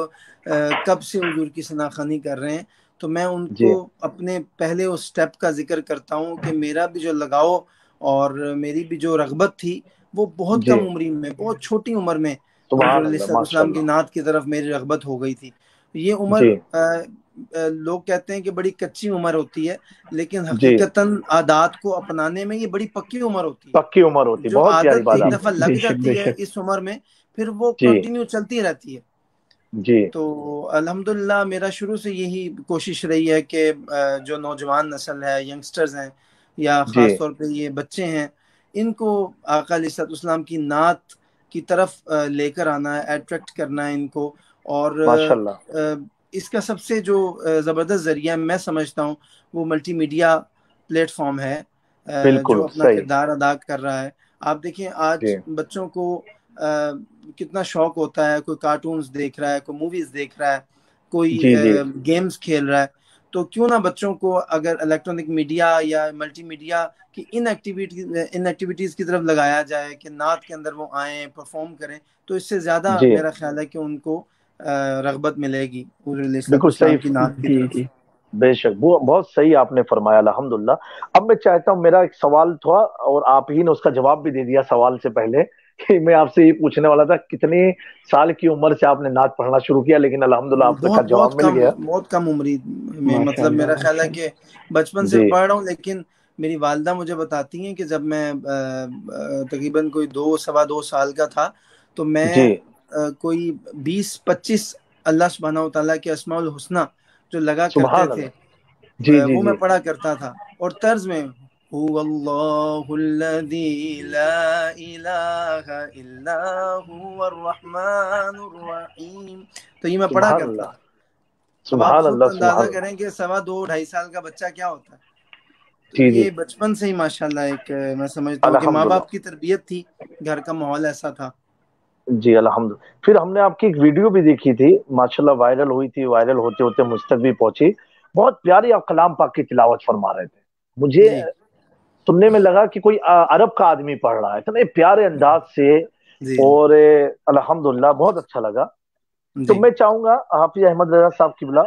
کب سے حضور کی ثنا خوانی کر رہے ہیں. تو میں ان کو جی اپنے پہلے اس سٹیپ کا ذکر کرتا ہوں کہ میرا بھی جو لگاؤ اور میری بھی جو رغبت تھی وہ بہت جی کم عمری میں بہت چھوٹی عمر میں حضور سبحان علیہ اللہ ماشاء السلام کی اللہ. نعت کی طرف میری رغبت ہو گئی تھی. یہ عمر جی لوگ کہتے ہیں کہ بڑی کچی عمر ہوتی ہے لیکن جی حقیقتاً عادات کو اپنانے میں یہ بڑی پکی عمر ہوتی ہے. پکی عمر ہوتی. جو بہت پیاری عادت بات ایک جی آپ دفعہ نے. لگ بے شک بے جاتی ہے شک. اس عمر میں پھر وہ جی کنٹینیو چلتی رہتی ہے. جی تو الحمدللہ میرا شروع سے یہی کوشش رہی ہے کہ جو نوجوان نسل ہے ینگسٹرز ہیں یا جی خاص طور پہ یہ بچے ہیں ان کو آقا علیہ الصلوۃ والسلام کی نعت کی طرف لے کر آنا ہے, اٹریکٹ کرنا ہے ان کو. اور ماشاء اللہ. اس کا سب سے جو زبردست ذریعہ میں سمجھتا ہوں وہ ملٹی میڈیا پلیٹ فارم ہے جو بالکل اپنا صحیح. کردار ادا کر رہا ہے. آپ دیکھیں جی آج بچوں کو کتنا شوق ہوتا ہے, کوئی کارٹونز دیکھ رہا ہے, کوئی موویز دیکھ رہا ہے, کوئی جی جی گیمز کھیل رہا ہے. تو کیوں نہ بچوں کو اگر الیکٹرانک میڈیا یا ملٹی میڈیا کی ان ایکٹیویٹیز کی طرف لگایا جائے کہ نعت کے اندر وہ آئیں پرفارم کریں تو اس سے زیادہ جی میرا خیال ہے کہ ان کو رغبت ملے گی حضور علیہ الصلوۃ بالکل والسلام کی صحیح. نعت کی جی طرف. جی بے شک وہ بہت صحیح آپ نے فرمایا الحمدللہ. اب میں چاہتا ہوں میرا ایک سوال تھا اور آپ ہی نے اس کا جواب بھی دے دیا سوال سے پہلے کہ میں آپ سے یہ پوچھنے والا تھا کتنی سال کی عمر سے آپ نے نعت پڑھنا شروع کیا, لیکن الحمدللہ آپ کا جواب مل گیا. بہت کم عمری میں, مطلب ماشاءاللہ میرا خیال ہے ماشاءاللہ. کہ بچپن سے جی پڑھ رہا ہوں. لیکن میری والدہ مجھے بتاتی ہیں کہ جب میں تقریباً کوئی 2-2.25 سال کا تھا تو میں جی کوئی 20-25 اللہ سبحانہ و تعالیٰ کے اسماء الحسنہ جو لگا سبحان کرتے اللہ. تھے جی جی وہ میں جی پڑھا کرتا تھا، اور طرز میں هو اللہ الذی لا الہ الا هو الرحمن الرحیم، تو یہ میں پڑھا سبحان کرتا اللہ تھا. اب آپ سبحان خود اللہ اندازہ سبحان اللہ. کریں کہ 2.5 2.5 سال کا بچہ کیا ہوتا ہے. تو جی جی یہ بچپن سے ہی ماشاءاللہ ایک میں سمجھتا ہوں کہ ماں الحمدللہ. باپ کی تربیت تھی، گھر کا ماحول ایسا تھا. جی الحمد. پھر ہم نے آپ کی ایک ویڈیو بھی دیکھی تھی ماشاءاللہ، وائرل ہوئی تھی، وائرل ہوتے ہوتے مجھ تک بھی پہنچی. بہت پیاری آپ کلام پاک کی تلاوت فرما رہے تھے. مجھے جی سننے میں لگا کہ کوئی عرب کا آدمی پڑھ رہا ہے اتنے پیارے انداز سے، جی اور الحمدللہ بہت اچھا لگا. تو جی میں چاہوں گا حافظ احمد رضا صاحب قبلہ،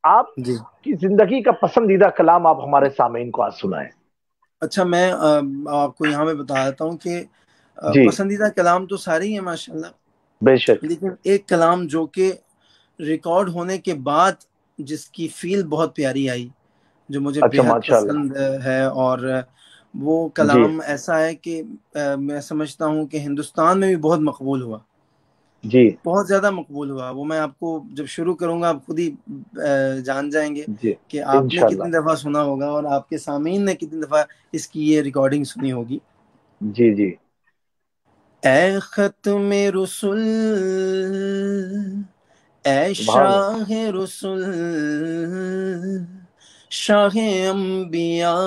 آپ جی. کی زندگی کا پسندیدہ کلام آپ ہمارے سامعین کو آج سنائیں. اچھا میں آپ کو یہاں پہ بتا دیتا ہوں کہ جی پسندیدہ کلام تو سارے ہی ہیں ماشاءاللہ، بے شک. لیکن ایک کلام جو کہ ریکارڈ ہونے کے بعد جس کی فیل بہت پیاری آئی، جو مجھے اچھا بےحد ماشاءاللہ. پسند ہے، اور وہ جی کلام ایسا ہے کہ میں سمجھتا ہوں کہ ہندوستان میں بھی بہت مقبول ہوا، جی بہت زیادہ مقبول ہوا. وہ میں آپ کو جب شروع کروں گا آپ خود ہی جان جائیں گے جی کہ آپ نے انشاءاللہ. کتنی دفعہ سنا ہوگا اور آپ کے سامعین نے کتنی دفعہ اس کی یہ ریکارڈنگ سنی ہوگی. جی جی اے ختم رسول، اے سبحان اللہ. شاہ رسول، شاہ انبیاء،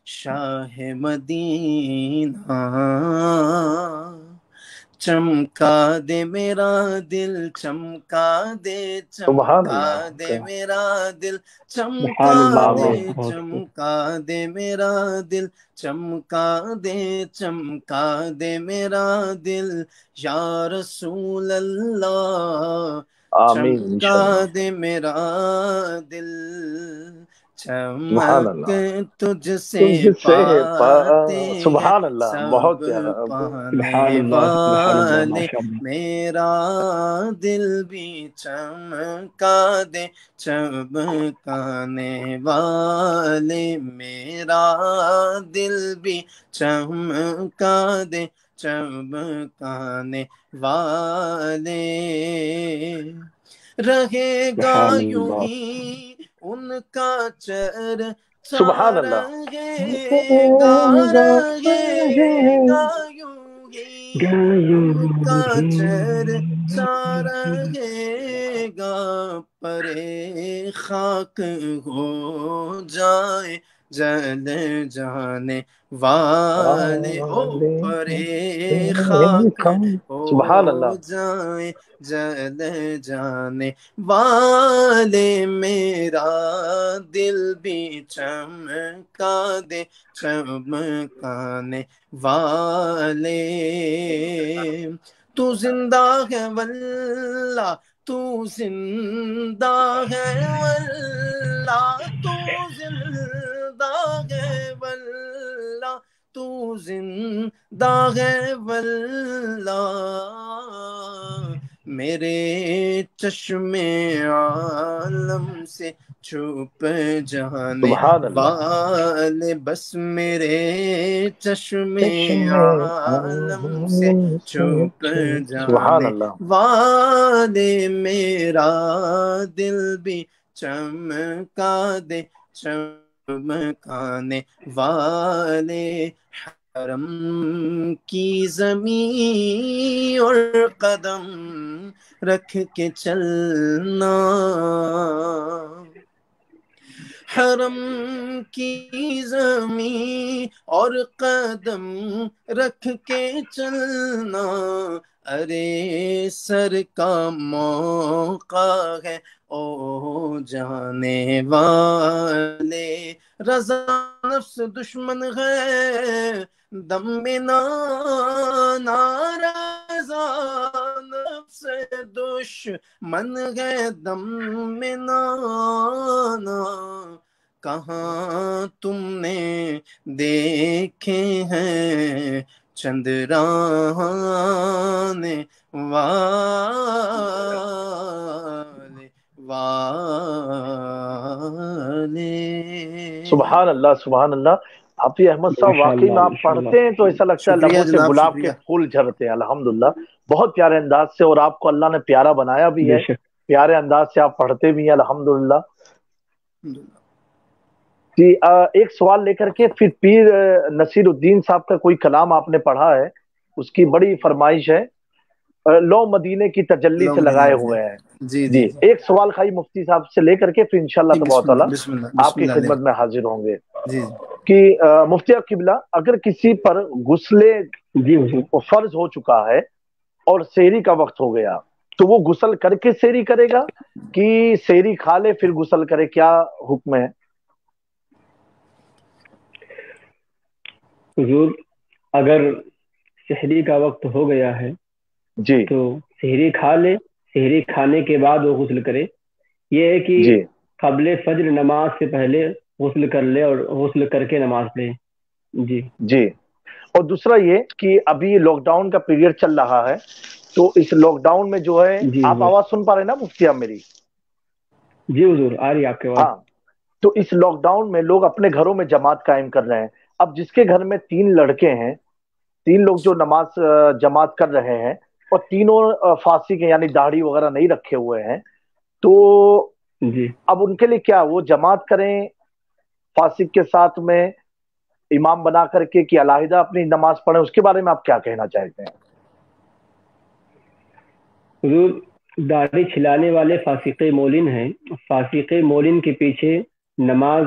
شاہ مدینہ، چمکا دے میرا دل، چمکا دے، سبحان چمکا اللہ. دے میرا دل، چمکا سبحان اللہ، دے، آمین. بہت خوب. چمکا دے میرا دل، چمکا دے، چمکا دے میرا دل، یا رسول اللہ، آمین چمکا انشاءاللہ. دے میرا دل، سبحان چمک اللہ. تجھ سے تجھ سے پاتے ہیں سبحان اللہ سب بہت پیارا. سبحان پانے اللہ، سبحان اللہ، والے، ماشاء اللہ. میرا دل بھی چمکا دے، چمکانے والے، میرا دل بھی چمکا دے، چمکانے والے. رہے گا سبحان یوں اللہ. ہی ان کا چرچا، سبحان اللہ. رہے گا، رہے گا یوں ہی ان کا چرچا، رہے گا پرے خاک ہو جائے جل جانے والے، او پرے خاک سبحان ہو اللہ. جائے جل جانے والے، میرا دل بھی چمکا دے، چمکانے والے. تو زندہ ہے واللہ، تو زندہ ہے واللہ، تو زندہ ہے واللہ، تو زندہ ہے واللہ، میرے چشم عالم سے چھپ جانے سبحان اللہ. والے، بس میرے چشم عالم سے چھپ سبحان جانے اللہ. والے، میرا دل بھی چمکا دے، چمکانے والے. حرم کی زمین اور قدم رکھ کے چلنا، حرم کی زمین اور قدم رکھ کے چلنا، ارے سر کا موقع ہے او جانے والے. رضا نفس دشمن ہے دم میں نارضا، نفس دشمن ہے دم میں نانا، کہاں تم نے دیکھے ہیں چندرانے والے. سبحان اللہ. سبحان اللہ. حافظ احمد صاحب ماشاء واقعی اللہ، میں آپ ماشاء اللہ. پڑھتے ہیں تو ایسا لگتا ہے شکریہ لبوں سے جناب، گلاب کے شکریہ. پھول جھڑتے ہیں. الحمدللہ بہت پیارے انداز سے، اور آپ کو اللہ نے پیارا بنایا بھی بے ہے. شک. پیارے انداز سے آپ پڑھتے بھی ہیں الحمدللہ جی۔ ایک سوال لے کر کے پھر پیر نصیر الدین صاحب کا کوئی کلام آپ نے پڑھا ہے، اس کی بڑی فرمائش ہے، لو مدینے کی تجلی سے لگائے ہوئے ہیں۔ جی ایک سوال خائی مفتی صاحب سے لے کر کے پھر انشاءاللہ تبارک تعالی آپ کی خدمت میں حاضر ہوں گے کہ مفتی قبلہ اگر کسی پر غسل فرض ہو چکا ہے اور سحری کا وقت ہو گیا تو وہ غسل کر کے سحری کرے گا کہ سحری کھا لے پھر غسل کرے، کیا حکم ہے؟ حضور اگر سحری کا وقت ہو گیا ہے جی تو سحری کھا لے، سحری کھانے کے بعد وہ غسل کرے۔ یہ ہے کہ جی قبل فجر نماز سے پہلے غسل کر لے اور غسل کر کے نماز پڑھے۔ جی جی اور دوسرا یہ کہ ابھی لاک ڈاؤن کا پیریڈ چل رہا ہے تو اس لاک ڈاؤن میں جو ہے جی آپ آواز سن پا رہے ہیں نا مفتی آپ میری؟ جی حضور آ رہی ہے آپ کے آواز۔ ہاں تو اس لاک ڈاؤن میں لوگ اپنے گھروں میں جماعت قائم کر رہے ہیں۔ اب جس کے گھر میں 3 لڑکے ہیں، 3 لوگ جو نماز جماعت کر رہے ہیں اور تینوں فاسق ہیں یعنی داڑھی وغیرہ نہیں رکھے ہوئے ہیں، تو جی اب ان کے لیے کیا وہ جماعت کریں فاسق کے ساتھ میں امام بنا کر کے کہ علیحدہ اپنی نماز پڑھیں؟ اس کے بارے میں آپ کیا کہنا چاہتے ہیں؟ حضور داڑھی چھلانے والے فاسق مولن ہیں، فاسق مولن کے پیچھے نماز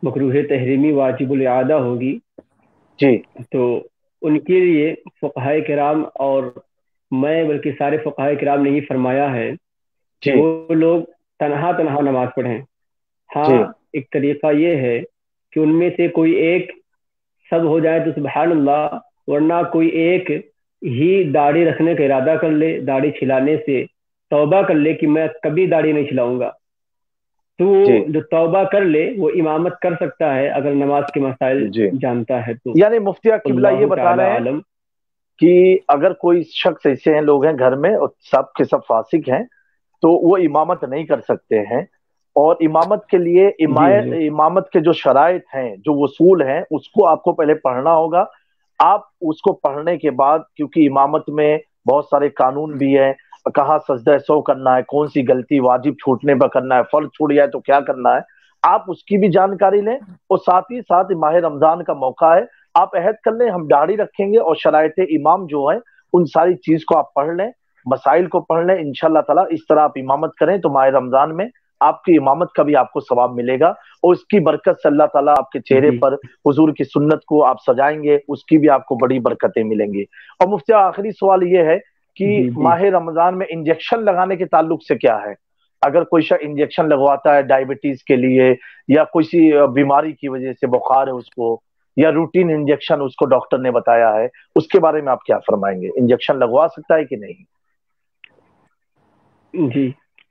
مکروہ تحریمی واجب الاعادہ ہوگی، جی تو ان کے لیے فقہائے کرام اور میں بلکہ سارے فقہائے کرام نے یہ فرمایا ہے کہ جی وہ لوگ تنہا نماز پڑھیں۔ ہاں جی ایک طریقہ یہ ہے کہ ان میں سے کوئی ایک سب ہو جائے تو سبحان اللہ، ورنہ کوئی ایک ہی داڑھی رکھنے کا ارادہ کر لے، داڑھی چھلانے سے توبہ کر لے کہ میں کبھی داڑھی نہیں چھلاؤں گا، تو جی جو توبہ کر لے وہ امامت کر سکتا ہے اگر نماز کے مسائل جی جانتا ہے تو۔ یعنی مفتی قبلہ یہ اللہ بتا تعالی رہے ہیں عالم۔ کہ اگر کوئی شخص ایسے ہیں لوگ ہیں گھر میں اور سب کے سب فاسق ہیں تو وہ امامت نہیں کر سکتے ہیں، اور امامت کے لیے جی حضور امامت کے جو شرائط ہیں جو اصول ہیں اس کو آپ کو پہلے پڑھنا ہوگا۔ آپ اس کو پڑھنے کے بعد، کیونکہ امامت میں بہت سارے قانون بھی ہیں، کہاں سجدہ سہو کرنا ہے، کون سی غلطی واجب چھوٹنے پر کرنا ہے، فرض چھوٹ جائے تو کیا کرنا ہے، آپ اس کی بھی جانکاری لیں۔ اور ساتھ ہی ساتھ ماہ رمضان کا موقع ہے، آپ عہد کر لیں ہم داڑھی رکھیں گے، اور شرائط امام جو ہیں ان ساری چیز کو آپ پڑھ لیں، مسائل کو پڑھ لیں، انشاءاللہ تعالیٰ اس طرح آپ امامت کریں تو ماہ رمضان میں آپ کی امامت کا بھی آپ کو ثواب ملے گا، اور اس کی برکت سے اللہ تعالیٰ آپ کے چہرے جی پر حضور کی سنت کو آپ سجائیں گے، اس کی بھی آپ کو بڑی برکتیں ملیں گی۔ اور مفتی آخری سوال یہ ہے کہ جی جی ماہ رمضان میں انجیکشن لگانے کے تعلق سے کیا ہے؟ اگر کوئی شخص انجیکشن لگواتا ہے ڈائبٹیز کے لیے یا کسی بیماری کی وجہ سے بخار ہے اس کو، یا روٹین انجیکشن اس کو ڈاکٹر نے بتایا ہے، اس کے بارے میں آپ کیا فرمائیں گے؟ انجیکشن لگوا سکتا ہے کہ نہیں؟ جی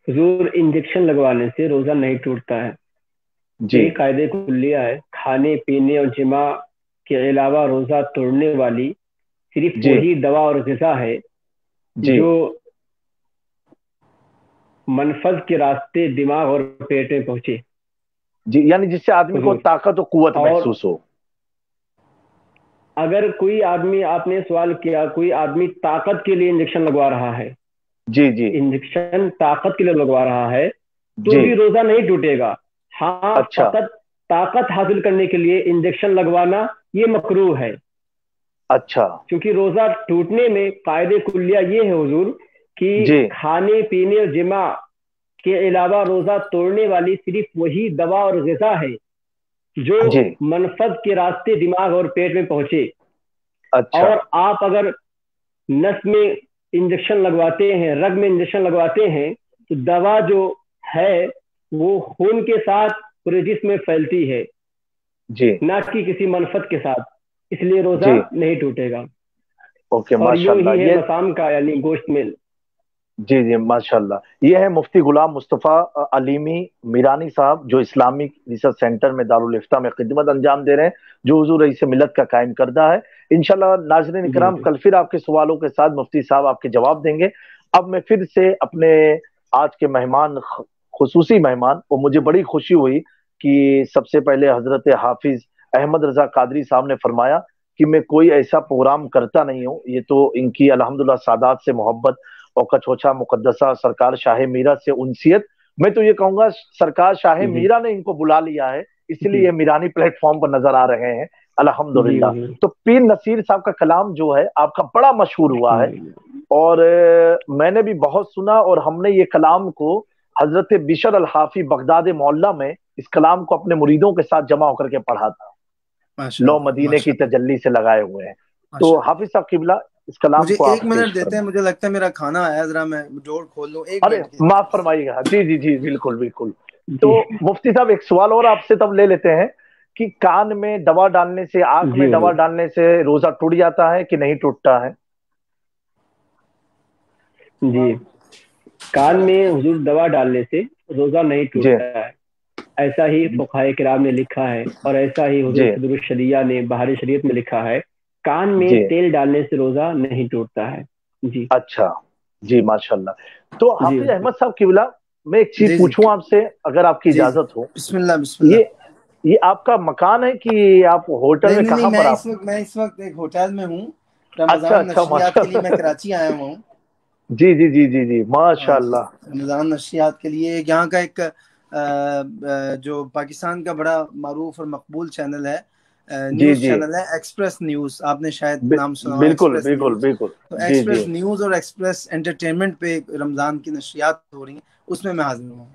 حضور انجیکشن لگوانے سے روزہ نہیں ٹوٹتا ہے، جی یہ قاعدے کلیہ ہے۔ کھانے پینے اور جماع کے علاوہ روزہ توڑنے والی صرف جی وہی دوا اور غذا ہے جی جو منفذ کے راستے دماغ اور پیٹ میں پہنچے۔ جی یعنی جس سے آدمی کو حضور طاقت و قوت اور محسوس ہو۔ اگر کوئی آدمی، آپ نے سوال کیا، کوئی آدمی طاقت کے لیے انجیکشن لگوا رہا ہے، جی جی انجیکشن طاقت کے لیے لگوا رہا ہے تو جی بھی روزہ نہیں ٹوٹے گا۔ ہاں اچھا فقط طاقت حاصل کرنے کے لیے انجیکشن لگوانا یہ مکروہ ہے، اچھا کیونکہ روزہ ٹوٹنے میں قاعدے کلیہ یہ ہے حضور کہ جی کھانے پینے اور جماع کے علاوہ روزہ توڑنے والی صرف وہی دوا اور غذا ہے جو جی منفذ کے راستے دماغ اور پیٹ میں پہنچے۔ اچھا اور آپ اگر نس میں انجیکشن لگواتے ہیں، رگ میں انجیکشن لگواتے ہیں تو دوا جو ہے وہ خون کے ساتھ پورے جسم میں پھیلتی ہے، جی نہ کہ کسی منفذ کے ساتھ، اس لیے روزہ جی نہیں ٹوٹے گا۔ اوکے اور ماشاء یوں ہی اللہ، ہے یہ مسام کا یعنی گوشت میں۔ جی جی ماشاء اللہ، یہ ہے مفتی غلام مصطفیٰ علیمی میرانی صاحب جو اسلامک ریسرچ سینٹر میں دارالافتاء میں خدمت انجام دے رہے ہیں، جو حضور رئیس ملت کا قائم کردہ ہے۔ انشاءاللہ ناظرین جی کرام جی کل پھر آپ کے سوالوں کے ساتھ مفتی صاحب آپ کے جواب دیں گے۔ اب میں پھر سے اپنے آج کے مہمان، خصوصی مہمان، اور مجھے بڑی خوشی ہوئی کہ سب سے پہلے حضرت حافظ احمد رضا قادری صاحب نے فرمایا کہ میں کوئی ایسا پروگرام کرتا نہیں ہوں، یہ تو ان کی الحمدللہ سادات سے محبت اور کچھوچا مقدسہ سرکار شاہ میرا سے انسیت. میں تو یہ کہوں گا سرکار شاہ میرا نے ان کو بلا لیا ہے، اس لیے یہ میرانی پلیٹ فارم پر نظر آ رہے ہیں الحمدللہ. تو پیر نصیر صاحب کا کلام جو ہے آپ کا بڑا مشہور ہوا ہے، اور میں نے بھی بہت سنا، اور ہم نے یہ کلام کو حضرت بشر الحافی بغداد معلیٰ میں اس کلام کو اپنے مریدوں کے ساتھ جمع ہو کر کے پڑھا تھا، لو مدینے کی تجلی سے لگائے ہوئے ہیں. تو حافظ صاحب قبلہ اس کلام مجھے کو آپ 1 منٹ دیتے ہیں، مجھے لگتا ہے میرا کھانا آیا، ذرا میں ڈور کھول لوں. 1 ارے منٹ معاف فرمائیے گا. جی جی جی بالکل بالکل. تو مفتی صاحب ایک سوال اور آپ سے تب لے لیتے ہیں کہ کان میں دوا ڈالنے سے، آنکھ میں دوا ڈالنے سے روزہ ٹوٹ جاتا ہے کہ نہیں ٹوٹتا ہے؟ جی، کان میں حضور دوا ڈالنے سے روزہ نہیں ٹوٹتا ہے، ایسا ہی فقہائے کرام نے لکھا ہے، اور ایسا ہی حضور صدر الشریعہ نے بہار شریعت میں لکھا ہے، کان میں تیل ڈالنے سے روزہ نہیں ٹوٹتا ہے. جی اچھا جی ماشاءاللہ. تو حافظ احمد صاحب قبلہ میں ایک چیز پوچھوں آپ سے اگر آپ کی اجازت ہو. بسم اللہ بسم اللہ. یہ آپ کا مکان ہے کہ آپ ہوٹل میں کہاں پر؟ میں اس وقت ایک ہوٹل میں ہوں، رمضان نشریات کے لیے میں کراچی آیا ہوا ہوں. جی جی جی جی جی ماشاءاللہ. رمضان نشریات کے لیے یہاں کا ایک جو پاکستان کا بڑا معروف اور مقبول چینل ہے، نیوز چینل ہے ایکسپریس نیوز، آپ نے شاید نام سنا ہو. بالکل بالکل بالکل. تو ایکسپریس نیوز اور ایکسپریس انٹرٹینمنٹ پہ رمضان کی نشریات ہو رہی ہیں، اس میں حاضر ہوں.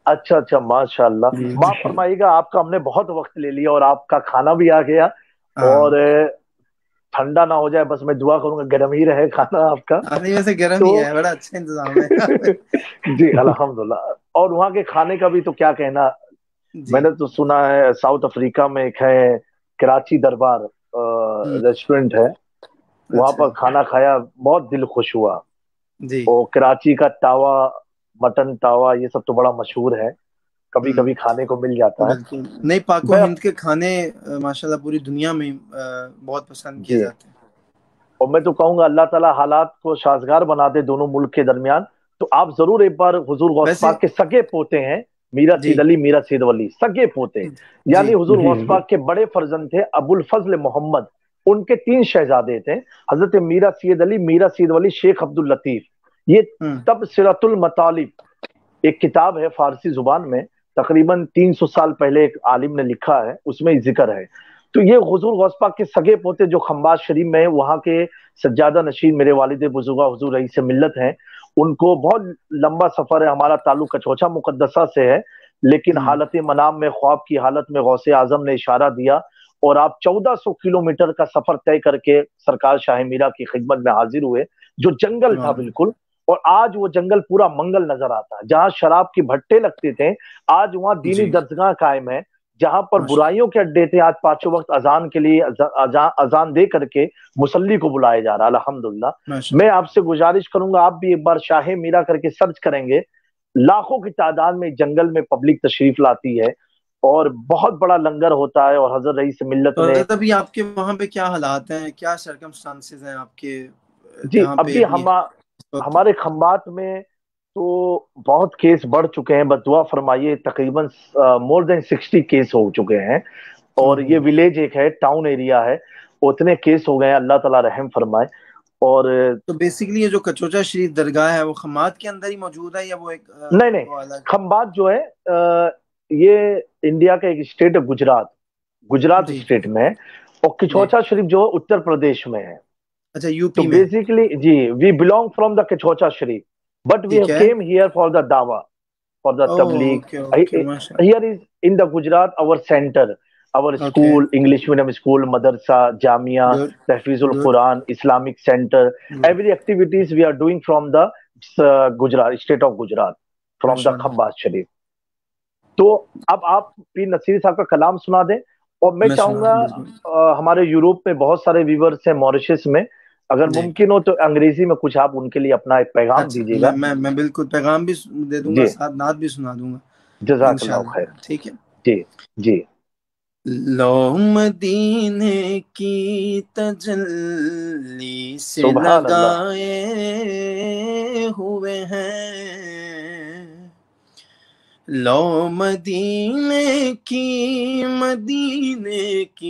اچھا اچھا ماشاءاللہ. معاف فرمائیے گا، آپ کا ہم نے بہت وقت لے لیا اور آپ کا کھانا بھی آ گیا، اور ٹھنڈا نہ ہو جائے، بس میں دعا کروں گا گرم ہی رہے کھانا آپ کا. ویسے گرم ہی ہے، بڑا اچھا انتظام ہے. جی الحمدللہ. اور وہاں کے کھانے کا بھی تو کیا کہنا، میں نے تو سنا ہے ساؤتھ افریقہ میں ایک ہے کراچی دربار ریسٹورنٹ ہے، وہاں پر کھانا کھایا، بہت دل خوش ہوا. اور کراچی کا تاوا، مٹن تاوا، یہ سب تو بڑا مشہور ہے، کبھی کبھی کھانے کو مل جاتا ہے. بالکل. نہیں، پاک و ہند کے کھانے ماشاءاللہ پوری دنیا میں بہت پسند کیے جاتے ہیں. اور میں تو کہوں گا اللہ تعالیٰ حالات کو سازگار بنا دے دونوں ملک کے درمیان. تو آپ ضرور ایک بار حضور غوث پاک کے سگے پوتے ہیں میرا سید علی، میرا سید ولی، سگے پوتے، یعنی حضور غوث پاک کے بڑے فرزند تھے ابو الفضل محمد، ان کے 3 شہزادے تھے، حضرت میرا سید علی، میرا سید ولی، شیخ عبد اللطیف. یہ تبصرۃ المطالب ایک کتاب ہے فارسی زبان میں، تقریباً 300 سال پہلے ایک عالم نے لکھا ہے، اس میں ذکر ہے. تو یہ حضور غوث پاک کے سگے پوتے جو خنباز شریف میں وہاں کے سجادہ نشین میرے والد بزرگاہ حضور رئیس ملت ہیں، ان کو بہت لمبا سفر ہے، ہمارا تعلق کچھوچا مقدسہ سے ہے، لیکن حالت منام میں، خواب کی حالت میں غوث اعظم نے اشارہ دیا اور آپ 1400 کلومیٹر کا سفر طے کر کے سرکار شاہ میرا کی خدمت میں حاضر ہوئے، جو جنگل تھا بالکل. اور آج وہ جنگل پورا منگل نظر آتا ہے، جہاں شراب کی بھٹے لگتے تھے آج وہاں دینی درسگاہ قائم ہے، جہاں پر برائیوں کے اڈے تھے آج 5 وقت اذان کے لیے اذان دے کر کے مصلی کو بلایا جا رہا ہے الحمدللہ. میں آپ سے گزارش کروں گا آپ بھی ایک بار شاہ میرا کر کے سرچ کریں گے، لاکھوں کی تعداد میں جنگل میں پبلک تشریف لاتی ہے اور بہت بڑا لنگر ہوتا ہے. اور حضرت رئیس ملت نے ابھی آپ کے وہاں پہ کیا حالات ہیں، کیا سرکمسٹانسز ہیں آپ کے؟ جی ابھی ہمارے کھمبات میں تو بہت کیس بڑھ چکے ہیں، بس دعا فرمائیے، تقریباً مور دین 60 کیس ہو چکے ہیں، اور یہ ولیج ایک ہے، ٹاؤن ایریا ہے، اتنے کیس ہو گئے ہیں، اللہ تعالیٰ رحم فرمائے. اور تو بیسیکلی یہ جو کچوچا شریف درگاہ ہے وہ خمات کے اندر ہی موجود ہے یا وہ ایک نہیں کھمبات جو ہے یہ انڈیا کا ایک اسٹیٹ ہے، گجرات اسٹیٹ میں، اور کچھوچا شریف جو اتر پردیش میں ہے. اچھا یو تو پی میں. بیسیکلی جی we belong from the Kichhocha Sharif but we have came here for the dawah, for the tabligh. Here is in the Gujarat our center, our school, English medium school, madrasa, jamia, tahfizul Quran, Islamic center, every activities we are doing from the Gujarat, state of Gujarat, from the Khambaz Sharif. تو اب آپ پیر نصیر صاحب کا کلام سنا دیں، اور میں چاہوں گا ہمارے یوروپ میں بہت سارے ویورز ہیں، موریشس میں، اگر ممکن ہو تو انگریزی میں کچھ آپ ان کے لیے اپنا ایک پیغام دیجیے گا. میں بالکل پیغام بھی دے دوں گا، ساتھ نعت بھی سنا دوں گا. جزاک اللہ خیر. ٹھیک ہے جی جی. لو مدینے کی تجلی سے لگائے ہوئے ہیں، لو مدینے کی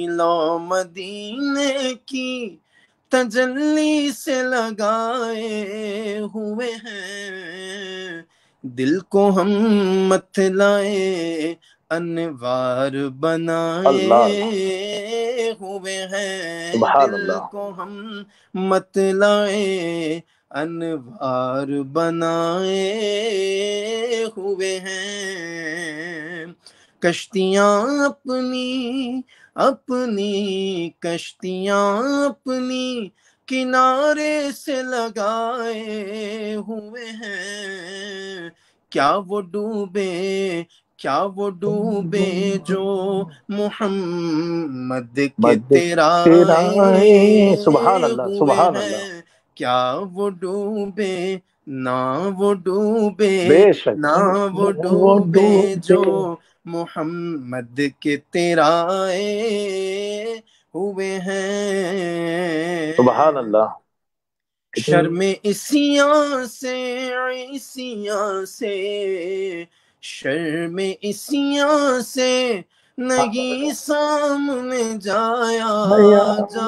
لو مدینے کی تجلی سے لگائے ہوئے ہیں، دل کو ہم متلائے انوار بنائے ہوئے ہیں، دل کو ہم متلائے انوار بنائے ہوئے ہیں، کشتیاں اپنی اپنی کشتیاں اپنی کنارے سے لگائے ہوئے ہیں، کیا وہ ڈوبے جو محمد کے تیرائے ہوئے ہیں، کیا وہ ڈوبے نہ وہ ڈوبے جو محمد کے تیرائے ہوئے ہیں۔ سبحان اللہ۔ شرم عیسیاں سے نہیں سامنے جایا جاتا،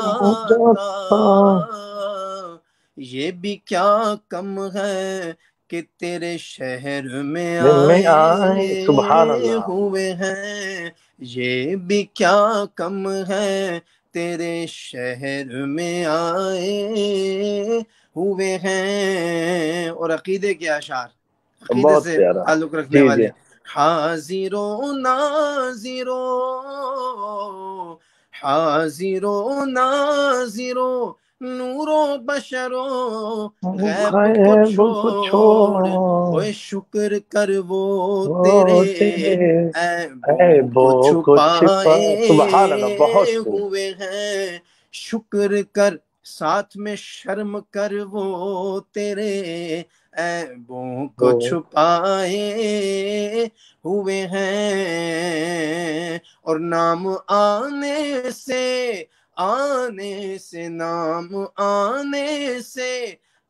یہ بھی کیا کم ہے کہ تیرے شہر میں آئے ہوئے ہیں، یہ بھی کیا کم ہے تیرے شہر میں آئے ہوئے ہیں۔ اور عقیدے کے اشعار، عقیدے سے تعلق رکھنے والے، حاضر و ناظر و نور و بشر و غیب کو چھوڑ، اوے شکر کر وہ تیرے عیبوں کو چھپائے ہوئے ہیں، شکر کر ساتھ میں شرم کر وہ تیرے عیبوں کو چھپائے ہوئے ہیں، اور نام آنے نام آنے سے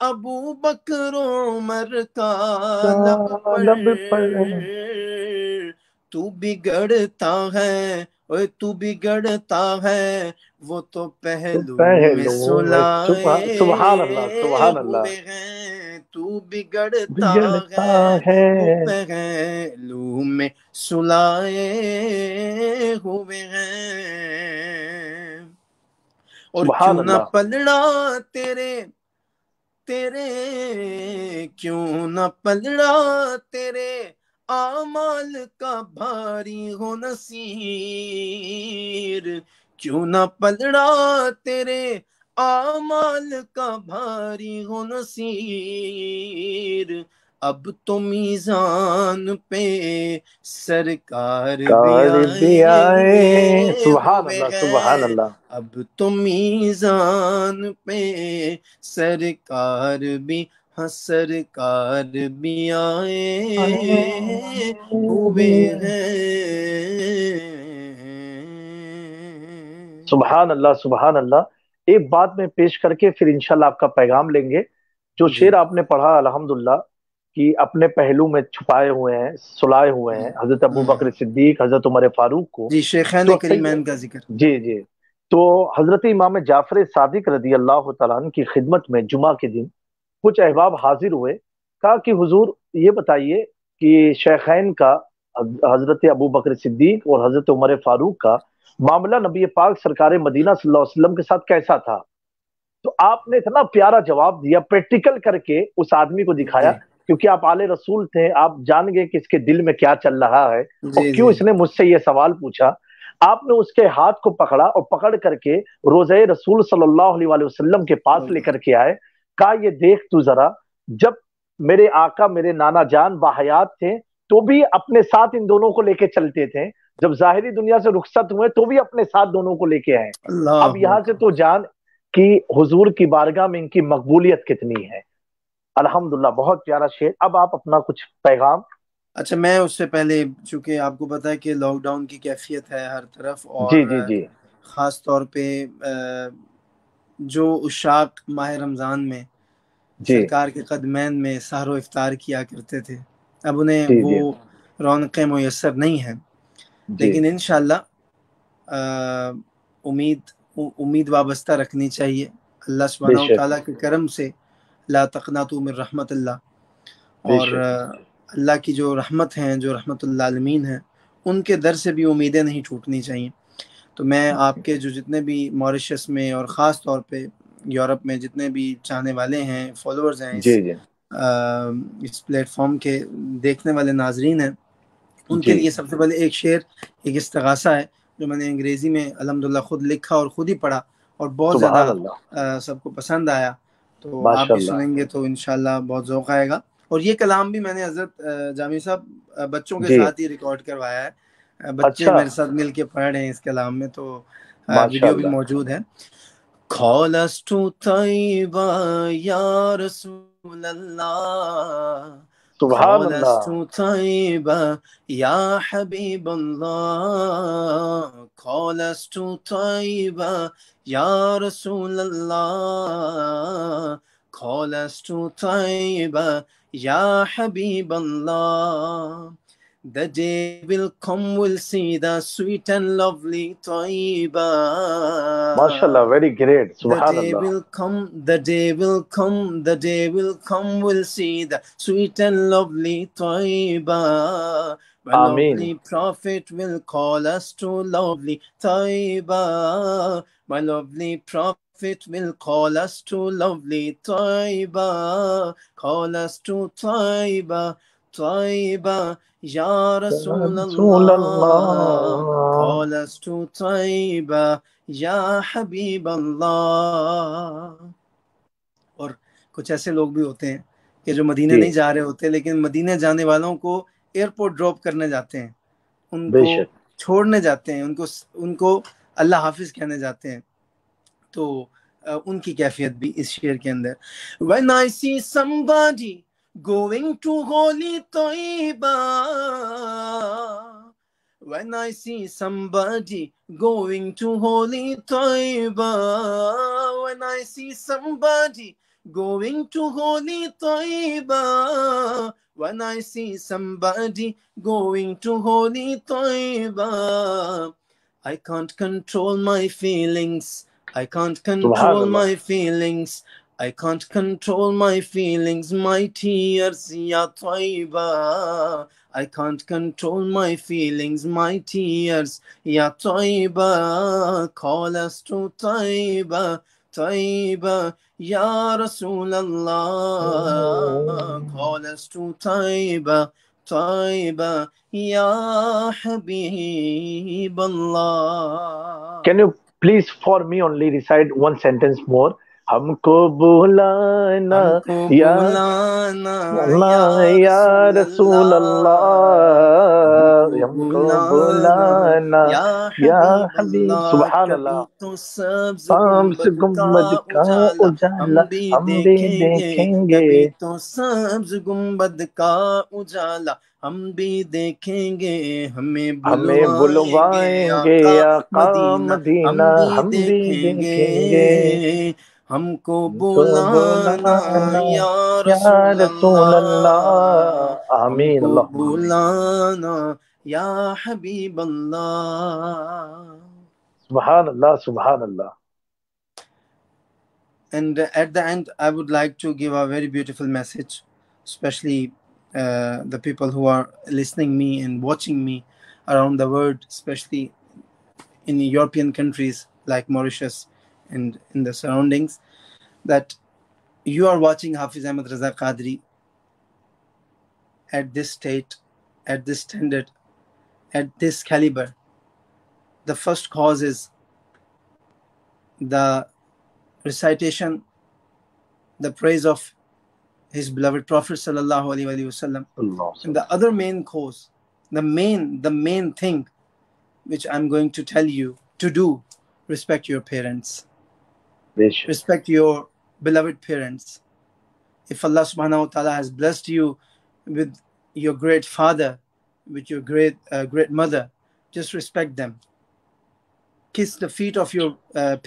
ابو بکر عمر کا لب پر تو بگڑتا ہے وہ تو پہلو میں سلائے ہوئے ہیں، تو بگڑتا ہے وہ پہلو میں سلائے ہوئے ہیں، اور کیوں نہ پلڑا تیرے اعمال کا بھاری ہو نصیر، کیوں نہ پلڑا تیرے اعمال کا بھاری ہو نصیر، اب تو میزان پہ سرکار بھی آئے سبحان اللہ۔ اب تو میزان پہ سرکار بھی آئے ہوئے ہیں۔ سبحان اللہ سبحان اللہ۔ ایک بات میں پیش کر کے پھر انشاءاللہ آپ کا پیغام لیں گے۔ جو شعر آپ نے پڑھا الحمدللہ کہ اپنے پہلو میں چھپائے ہوئے ہیں، سلائے ہوئے ہیں حضرت ابو بکر صدیق، حضرت عمر فاروق کو، جی شیخین کریمین کا ذکر، جی تو حضرت امام جعفر صادق رضی اللہ تعالیٰ عنہ کی خدمت میں جمعہ کے دن کچھ احباب حاضر ہوئے، کہا کہ حضور یہ بتائیے کہ شیخین کا حضرت ابو بکر صدیق اور حضرت عمر فاروق کا معاملہ نبی پاک سرکار مدینہ صلی اللہ علیہ وسلم کے ساتھ کیسا تھا؟ تو آپ نے اتنا پیارا جواب دیا، پریکٹیکل کر کے اس آدمی کو دکھایا، کیونکہ آپ آل رسول تھے، آپ جان گئے کہ اس کے دل میں کیا چل رہا ہے اور کیوں اس نے مجھ سے یہ سوال پوچھا۔ آپ نے اس کے ہاتھ کو پکڑا اور پکڑ کر کے روضہ رسول صلی اللہ علیہ وسلم کے پاس لے کر کے آئے، کہا یہ دیکھ تو ذرا، جب میرے آقا میرے نانا جان باحیات تھے تو بھی اپنے ساتھ ان دونوں کو لے کے چلتے تھے، جب ظاہری دنیا سے رخصت ہوئے تو بھی اپنے ساتھ دونوں کو لے کے آئے۔ اب یہاں سے تو جان کہ حضور کی بارگاہ میں ان کی مقبولیت کتنی ہے۔ الحمدللہ بہت پیارا شعر۔ اب آپ اپنا کچھ پیغام۔ اچھا میں اس سے پہلے، چونکہ آپ کو پتا ہے کہ لاک ڈاؤن کی کیفیت ہے ہر طرف، اور جی خاص طور پہ جو عشاق ماہ رمضان میں سرکار کے قدمین میں سحر و افطار کیا کرتے تھے، اب انہیں وہ رونقیں میسر نہیں ہیں، لیکن انشاءاللہ امید وابستہ رکھنی چاہیے اللہ سبحانہ و تعالیٰ کے کرم سے لا تقنطوا من رحمت اللہ، اور اللہ کی جو رحمت ہیں، جو رحمت العالمین ہیں، ان کے در سے بھی امیدیں نہیں ٹوٹنی چاہیے۔ تو میں آپ کے جو جتنے بھی موریشس میں اور خاص طور پہ یورپ میں جتنے بھی چاہنے والے ہیں، فالوورز ہیں اس پلیٹ فارم کے دیکھنے والے ناظرین ہیں، ان کے لیے سب سے پہلے ایک شعر، ایک استغاثہ ہے جو میں نے انگریزی میں الحمدللہ خود لکھا اور خود ہی پڑھا، اور بہت زیادہ سب کو پسند آیا، تو آپ بھی سنیں گے تو انشاءاللہ بہت ذوق آئے گا۔ اور یہ کلام بھی میں نے حضرت جامی صاحب بچوں کے ساتھ ہی ریکارڈ کروایا ہے، بچے میرے ساتھ مل کے پڑھ رہے ہیں اس کلام میں، تو ویڈیو بھی موجود ہے۔ Call us to طیبہ یا رسول اللہ، Call us to طیبہ یا حبیب اللہ، Call us to طیبہ یا رسول اللہ، Call us to طیبہ یا حبیب اللہ۔ The day will come, we'll see the sweet and lovely Taibah. MashaAllah, very great. Subhanallah. The day will come, the day will come, the day will come, we'll see the sweet and lovely Taibah. My lovely Prophet will call us to lovely Taibah. My lovely Prophet will call us to lovely Taibah. Call us to Taibah, Taibah, Ya Rasul Allah. Call us to Taibah, Ya Habib Allah. اور کچھ ایسے لوگ بھی ہوتے ہیں کہ جو مدینہ نہیں جا رہے ہوتے، لیکن مدینہ جانے والوں کو ایئرپورٹ ڈراپ کرنے جاتے ہیں، ان کو چھوڑنے جاتے ہیں، ان کو اللہ حافظ کہنے جاتے ہیں، تو ان کی کیفیت بھی اس شعر کے اندر۔ When I see somebody going to holy Taibah, when I see somebody going to holy Taibah, when I see somebody going to holy Taibah, when I see somebody going to holy Taibah, I can't control my feelings, I can't control my feelings, I can't control my feelings, my tears, Ya Taibah. I can't control my feelings, my tears, Ya Taibah. Call us to Taibah, Taibah, Ya Rasul Allah. Call us to Taibah, Taibah, Ya Habib Allah. Can you please for me only recite one sentence more? ہم کو بلانا یا رسول اللہ، ہم کو بلانا یا حبیب۔ سبحان اللہ۔ سبز گنبد کا اجالا ہم بھی دیکھیں گے، تو سبز گنبد کا اجالا ہم بھی دیکھیں گے، ہمیں بلوائیں گے آقا مدینہ ہم بھی دیکھیں گے، ہم کو بلانا یا رسول اللہ، آمین، ہم کو بلانا یا حبیب اللہ۔ سبحان اللہ، سبحان اللہ۔ And at the end, I would like to give a very beautiful message, especially the people who are listening me and watching me around the world, especially in European countries like Mauritius and in the surroundings, that you are watching Hafiz Ahmad Raza Qadri at this state, at this standard, at this caliber. The first cause is the recitation, the praise of his beloved Prophet sallallahu alaihi wasallam. And the other main cause, the main thing which I'm going to tell you to do, respect your parents. Respect your beloved parents. If Allah subhanahu wa ta'ala has blessed you with your great father, with your great mother, just respect them. Kiss the feet of your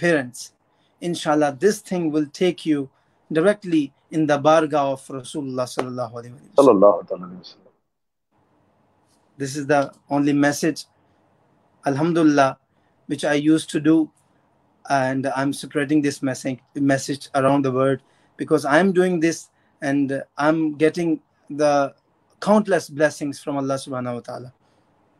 parents. Inshallah, this thing will take you directly in the bargah of Rasulullah sallallahu alaihi wasallam. This is the only message, alhamdulillah, which I used to do and I'm spreading this message around the world, because I'm doing this and I'm getting the countless blessings from Allah subhanahu wa ta'ala.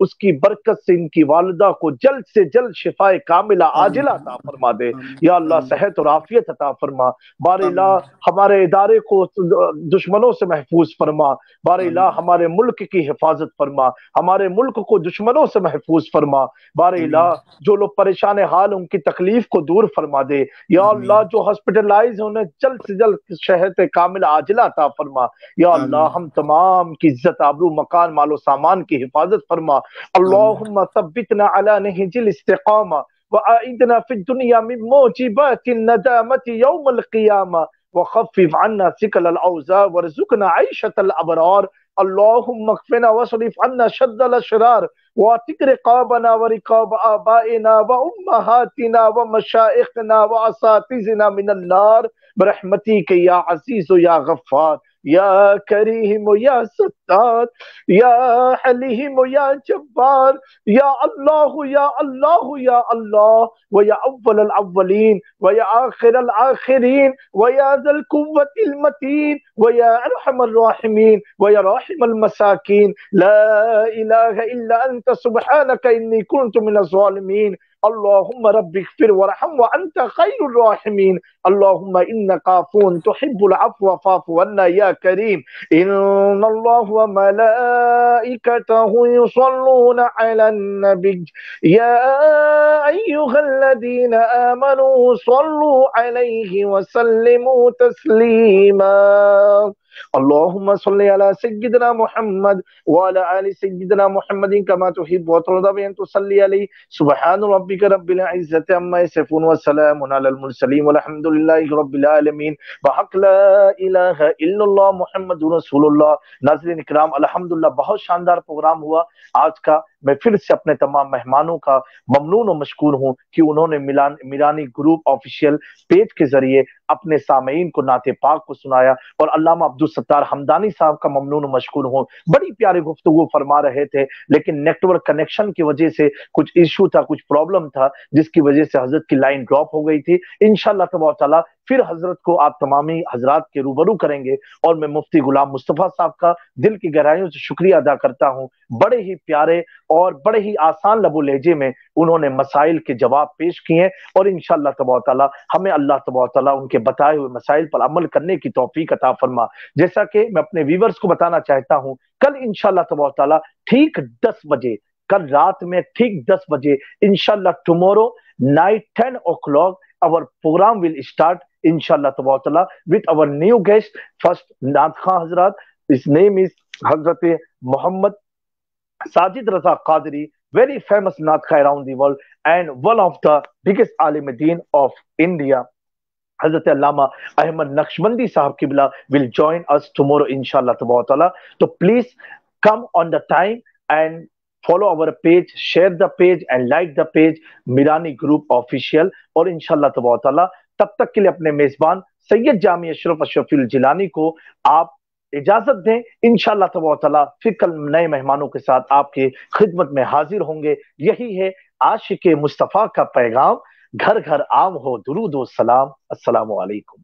اس کی برکت سے ان کی والدہ کو جلد سے جلد شفائے کاملہ عاجلہ عطا فرما دے یا اللہ، صحت اور عافیت عطا فرما بار الہ، ہمارے ادارے کو دشمنوں سے محفوظ فرما بار الہ، ہمارے ملک کی حفاظت فرما، ہمارے ملک کو دشمنوں سے محفوظ فرما بار الہ، جو لوگ پریشان حال ان کی تکلیف کو دور فرما دے یا اللہ، جو ہاسپٹلائز انہیں جلد سے جلد صحت کامل عاجلہ عطا فرما یا اللہ، ہم تمام کی عزت آبرو مکان مال و سامان کی حفاظت فرما اللہم ثبتنا علی نہج الاستقامہ وآئدنا فی الدنیا من موجبات الندامت یوم القیامہ وخفف عنا ثقل الاوزار وارزقنا عیشة الابرار اللهم اكفنا واصرف عنا شد الاشرار واعتق رقابنا ورقاب آبائنا وامهاتنا ومشائخنا واساتذتنا من النار برحمتك یا عزیز یا غفار یا کریم یا ستار یا حلیم یا جبار یا اللہ یا اللہ یا اللہ ویا اول الاولین ویا آخر الاخرین ویا ذا القوة المتین ویا ارحم الراحمین ویا راحم المساکین لا الہ الا انت سبحانک انی کنت من الظالمین اللهم رب اغفر ورحم وانت خیر الراحمین اللهم انك عفو تحب العفو فاعف عنا يا كريم ان الله وملائكته يصلون على النبي يا ايها الذين امنوا صلوا عليه وسلموا تسليما اللهم صل على سيدنا محمد وعلى آل سيدنا محمد كما تحب وترضى بأن تصلي عليه سبحان ربك رب العزة عما يصفون وسلام على المرسلين والحمد لله رب العالمين بحق لا الہ الا اللہ محمد رسول اللہ۔ ناظرین اکرام، الحمدللہ بہت شاندار پروگرام ہوا آج کا۔ میں پھر سے اپنے تمام مہمانوں کا ممنون و مشکور ہوں کہ انہوں نے میرانی گروپ آفیشیل پیج کے ذریعے اپنے سامعین کو نعت پاک کو سنایا، اور علامہ عبدالستار حمدانی صاحب کا ممنون و مشکور ہوں۔ بڑی پیاری گفتگو فرما رہے تھے، لیکن نیٹ ورک کنیکشن کی وجہ سے کچھ ایشو تھا، کچھ پرابلم تھا، جس کی وجہ سے حضرت کی لائن ڈراپ ہو گئی تھی۔ انشاءاللہ تبارک تعالیٰ پھر حضرت کو آپ تمامی حضرات کے روبرو کریں گے، اور میں مفتی غلام مصطفیٰ صاحب کا دل کی گہرائیوں سے شکریہ ادا کرتا ہوں۔ بڑے ہی پیارے اور بڑے ہی آسان لب و لہجے میں انہوں نے مسائل کے جواب پیش کیے، اور انشاءاللہ تبارک تعالیٰ ہمیں اللہ تبارک تعالیٰ ان کے بتائے ہوئے مسائل پر عمل کرنے کی توفیق عطا فرما۔ جیسا کہ میں اپنے ویورز کو بتانا چاہتا ہوں، کل انشاءاللہ تبارک تعالیٰ ٹھیک 10 بجے، کل رات میں ٹھیک 10 بجے انشاءاللہ tomorrow night 10 o'clock our program will start inshallah ta'ala with our new guest, first Naat Khan Hazrat. His name is Hazrat Muhammad Sajid Raza Qadri, very famous Naat Khan around the world and one of the biggest alim deen of India. Hazrat Allama Ahmad Naqshbandi Sahab Qibla will join us tomorrow inshallah ta'ala. So please come on the time and follow our page, share the page and like the page Mirani group official. اور انشاءاللہ تبارک تعالیٰ تب تک کے لیے اپنے میزبان سید جامی اشرف اشرفی الجیلانی کو آپ اجازت دیں۔ انشاءاللہ تبارک تعالیٰ پھر کل نئے مہمانوں کے ساتھ آپ کی خدمت میں حاضر ہوں گے۔ یہی ہے عاشق مصطفیٰ کا پیغام، گھر گھر عام ہو درود و سلام۔ السلام علیکم۔